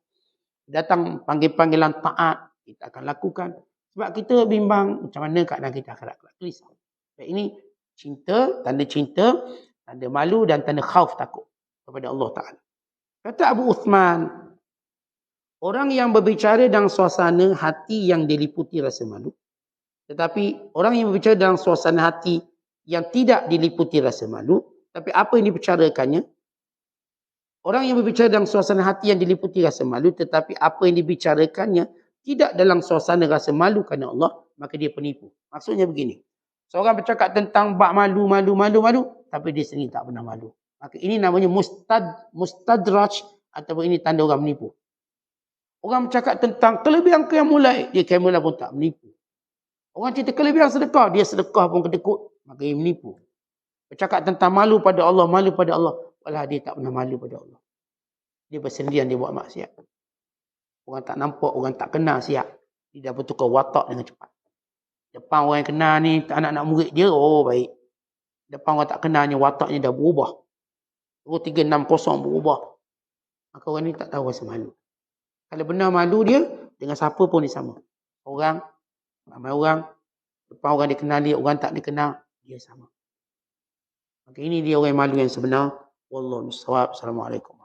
Datang panggilan taat, kita akan lakukan. Sebab kita bimbang macam mana keadaan kita akan lakukan. Gelisah. Ini cinta, tanda malu dan tanda khauf, takut kepada Allah Ta'ala. Kata Abu Uthman, orang yang berbicara dalam suasana hati yang diliputi rasa malu. Tetapi orang yang berbicara dalam suasana hati yang tidak diliputi rasa malu, tapi apa yang dibicarakannya, orang yang berbicara dalam suasana hati yang diliputi rasa malu, tetapi apa yang dibicarakannya tidak dalam suasana rasa malu kerana Allah, maka dia penipu. Maksudnya begini. Seorang bercakap tentang bab malu, tapi dia sendiri tak pernah malu. Maka ini namanya mustadraj, ataupun ini tanda orang menipu. Orang bercakap tentang kelebihan qiyam mulai, dia qiyam mulai pun tak menipu. Orang cerita kelebihan sedekah, dia sedekah pun kedekut, maka dia menipu. Bercakap tentang malu pada Allah, walau dia tak pernah malu pada Allah. Dia bersendirian, dia buat maksiat. Orang tak nampak, orang tak kenal siap. Dia dah bertukar watak dengan cepat. Depan orang yang kenal ni, anak-anak murid dia, oh baik. Depan orang tak kenal ni, wataknya dah berubah. 360 berubah. Maka orang ni tak tahu rasa malu. Kalau benar malu dia, dengan siapa pun dia sama. Orang, ramai orang, depan orang dikenali, orang tak dikenal, dia sama. Maka ini dia orang malu yang sebenar. Wallahu a'lam. Assalamualaikum.